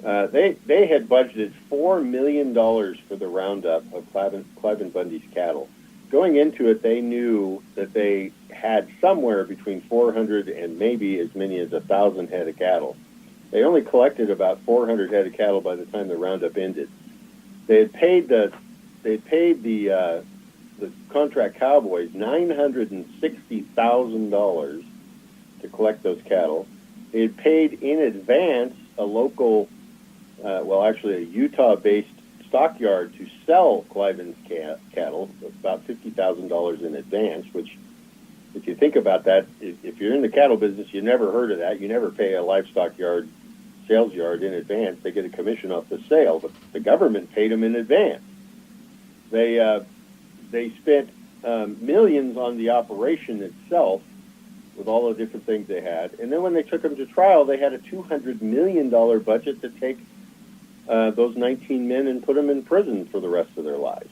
They had budgeted $4 million for the roundup of Cliven Bundy's cattle. Going into it, they knew that they had somewhere between 400 and maybe as many as 1,000 head of cattle. They only collected about 400 head of cattle by the time the roundup ended. They had paid the contract cowboys $960,000 to collect those cattle. They had paid in advance a local, a Utah-based stockyard to sell Cliven's cattle, about $50,000 in advance, which, if you think about that, if you're in the cattle business, you never heard of that. You never pay a livestock yard, sales yard in advance. They get a commission off the sale, but the government paid them in advance. They spent millions on the operation itself with all the different things they had. And then when they took them to trial, they had a $200 million budget to take those 19 men and put them in prison for the rest of their lives.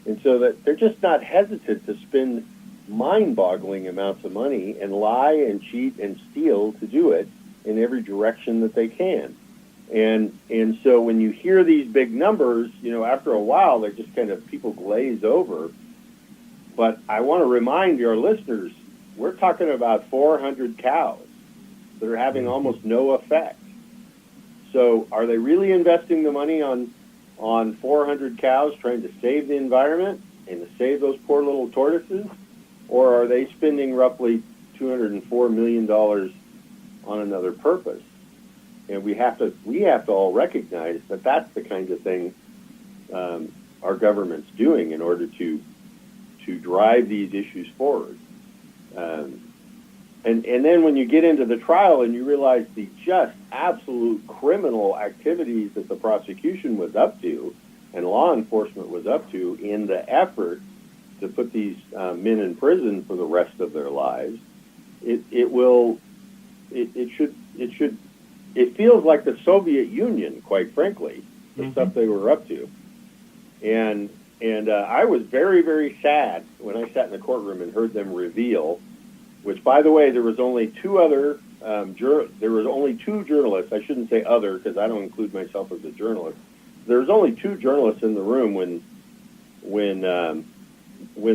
And so that they're just not hesitant to spend mind-boggling amounts of money and lie and cheat and steal to do it in every direction that they can. And so when you hear these big numbers, after a while, they're just kind of, people glaze over. But I want to remind your listeners, we're talking about 400 cows that are having almost no effect. So are they really investing the money on 400 cows trying to save the environment and to save those poor little tortoises? Or are they spending roughly $204 million on another purpose? And we have to all recognize that that's the kind of thing our government's doing in order to drive these issues forward. And then when you get into the trial and you realize the just absolute criminal activities that the prosecution was up to and law enforcement was up to in the effort to put these men in prison for the rest of their lives, it feels like the Soviet Union, quite frankly, the stuff they were up to. And I was very, very sad when I sat in the courtroom and heard them reveal, which, by the way, there was only two journalists. I shouldn't say other because I don't include myself as a journalist. There was only two journalists in the room when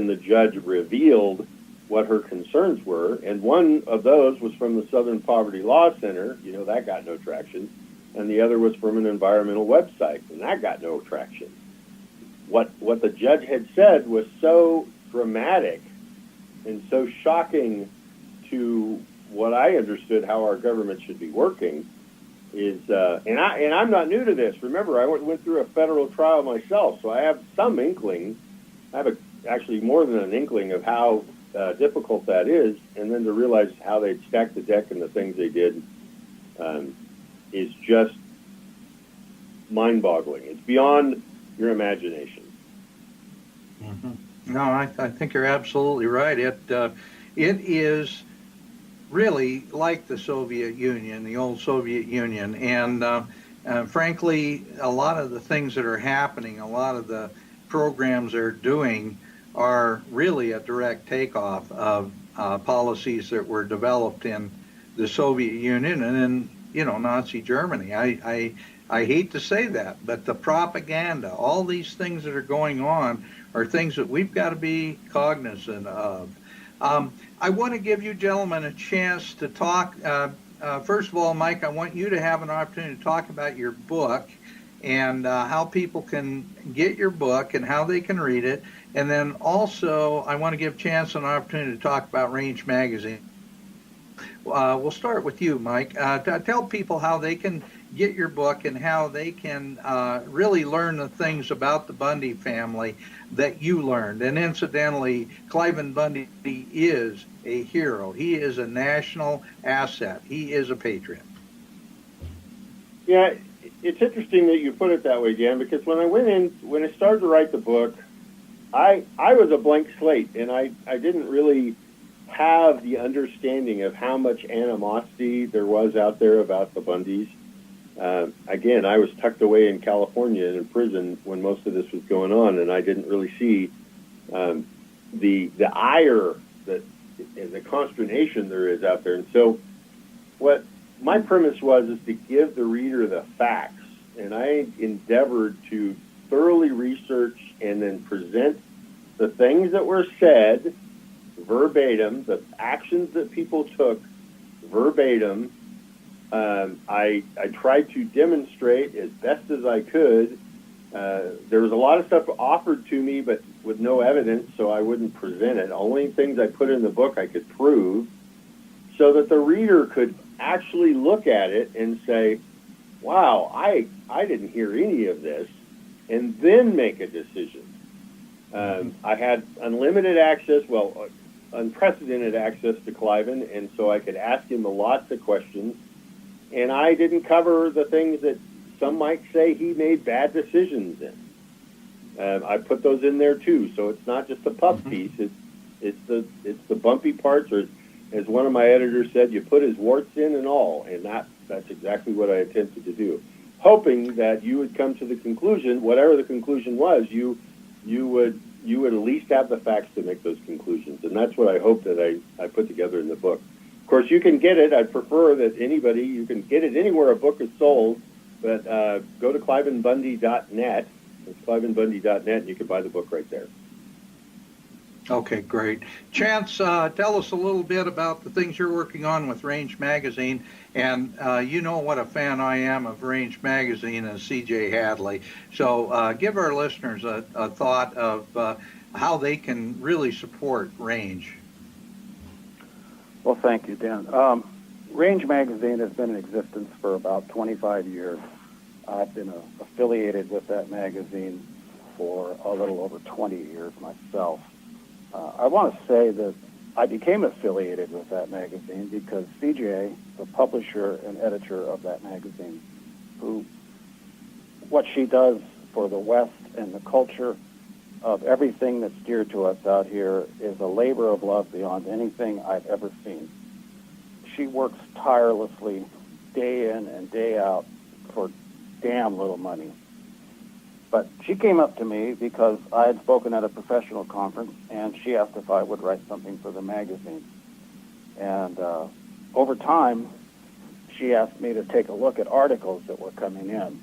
the judge revealed what her concerns were, and one of those was from the Southern Poverty Law Center. That got no traction, and the other was from an environmental website, and that got no traction. What the judge had said was so dramatic and so shocking to what I understood how our government should be working is, and I'm not new to this. Remember, I went through a federal trial myself, so I have some inkling. I have actually more than an inkling of how difficult that is, and then to realize how they stacked the deck and the things they did is just mind-boggling. It's beyond your imagination. No, I think you're absolutely right. It is really like the Soviet Union, the old Soviet Union, and frankly, a lot of the things that are happening, a lot of the programs they're doing are really a direct takeoff of policies that were developed in the Soviet Union and in Nazi Germany. I hate to say that, but the propaganda, all these things that are going on are things that we've got to be cognizant of. I want to give you gentlemen a chance to talk. First of all, Mike, I want you to have an opportunity to talk about your book and how people can get your book and how they can read it. And then also, I want to give Chance an opportunity to talk about Range Magazine. We'll start with you, Mike. Tell people how they can get your book and how they can really learn the things about the Bundy family that you learned. And incidentally, Cliven Bundy is a hero. He is a national asset. He is a patriot. Yeah, it's interesting that you put it that way, Dan, because when I started to write the book, I was a blank slate, and I didn't really have the understanding of how much animosity there was out there about the Bundys. Again, I was tucked away in California in prison when most of this was going on, and I didn't really see the ire and the consternation there is out there. And so what my premise was is to give the reader the facts, and I endeavored to thoroughly research and then present the things that were said verbatim, the actions that people took verbatim. I tried to demonstrate as best as I could. There was a lot of stuff offered to me, but with no evidence, so I wouldn't present it. Only things I put in the book I could prove, so that the reader could actually look at it and say, wow, I didn't hear any of this, and then make a decision. I had unlimited access, unprecedented access to Cliven, and so I could ask him lots of questions. And I didn't cover the things that some might say he made bad decisions in. I put those in there too, so it's not just the puff piece. It's the bumpy parts, or as one of my editors said, you put his warts in and all, and that's exactly what I attempted to do, hoping that you would come to the conclusion, whatever the conclusion was, you would at least have the facts to make those conclusions, and that's what I hope that I put together in the book. Of course, you can get it. I'd prefer that you can get it anywhere a book is sold, but go to clivenbundy.net. It's clivenbundy.net, and you can buy the book right there. Okay, great. Chance, tell us a little bit about the things you're working on with Range Magazine. And you know what a fan I am of Range Magazine and C.J. Hadley. So give our listeners a thought of how they can really support Range. Well, thank you, Dan. Range Magazine has been in existence for about 25 years. I've been affiliated with that magazine for a little over 20 years myself. I want to say that I became affiliated with that magazine because CJ, the publisher and editor of that magazine, what she does for the West and the culture of everything that's dear to us out here is a labor of love beyond anything I've ever seen. She works tirelessly day in and day out for damn little money. But she came up to me because I had spoken at a professional conference, and she asked if I would write something for the magazine. And over time, she asked me to take a look at articles that were coming in.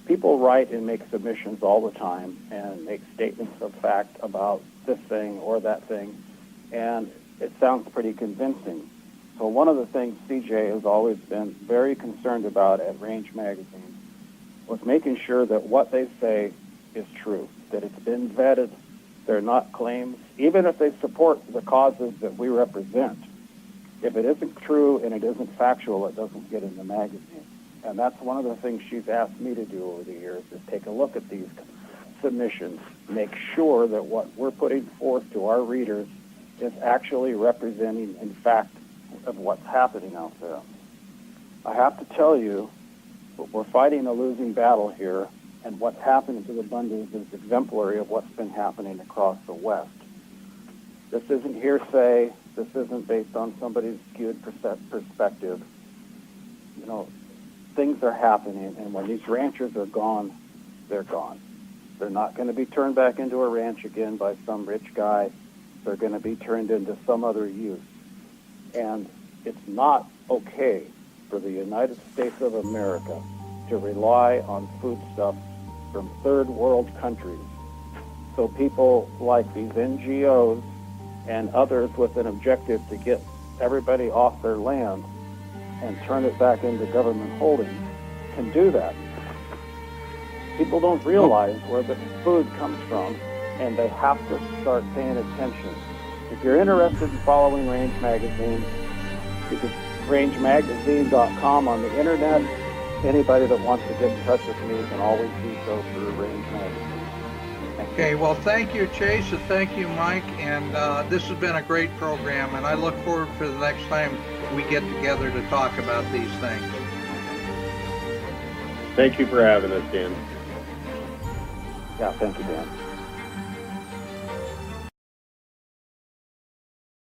People write and make submissions all the time and make statements of fact about this thing or that thing, and it sounds pretty convincing. So one of the things CJ has always been very concerned about at Range Magazine was making sure that what they say is true, that it's been vetted, they're not claims, even if they support the causes that we represent. If it isn't true and it isn't factual, it doesn't get in the magazine. And that's one of the things she's asked me to do over the years, is take a look at these submissions, make sure that what we're putting forth to our readers is actually representing, in fact, of what's happening out there. I have to tell you, we're fighting a losing battle here, and what's happening to the Bundys is exemplary of what's been happening across the West. This isn't hearsay. This isn't based on somebody's skewed perspective. You know, things are happening, and when these ranchers are gone, they're gone. They're not going to be turned back into a ranch again by some rich guy. They're going to be turned into some other use. And it's not okay for the United States of America to rely on foodstuffs from third world countries. So people like these NGOs and others with an objective to get everybody off their land and turn it back into government holdings can do that. People don't realize where the food comes from, and they have to start paying attention. If you're interested in following Range Magazine, you can rangemagazine.com on the internet. Anybody that wants to get in touch with me can always do so through Range Magazine. Okay, well, thank you, Chase, and thank you, Mike, and this has been a great program, and I look forward to the next time we get together to talk about these things. Thank you for having us, Dan. Yeah, thank you, Dan.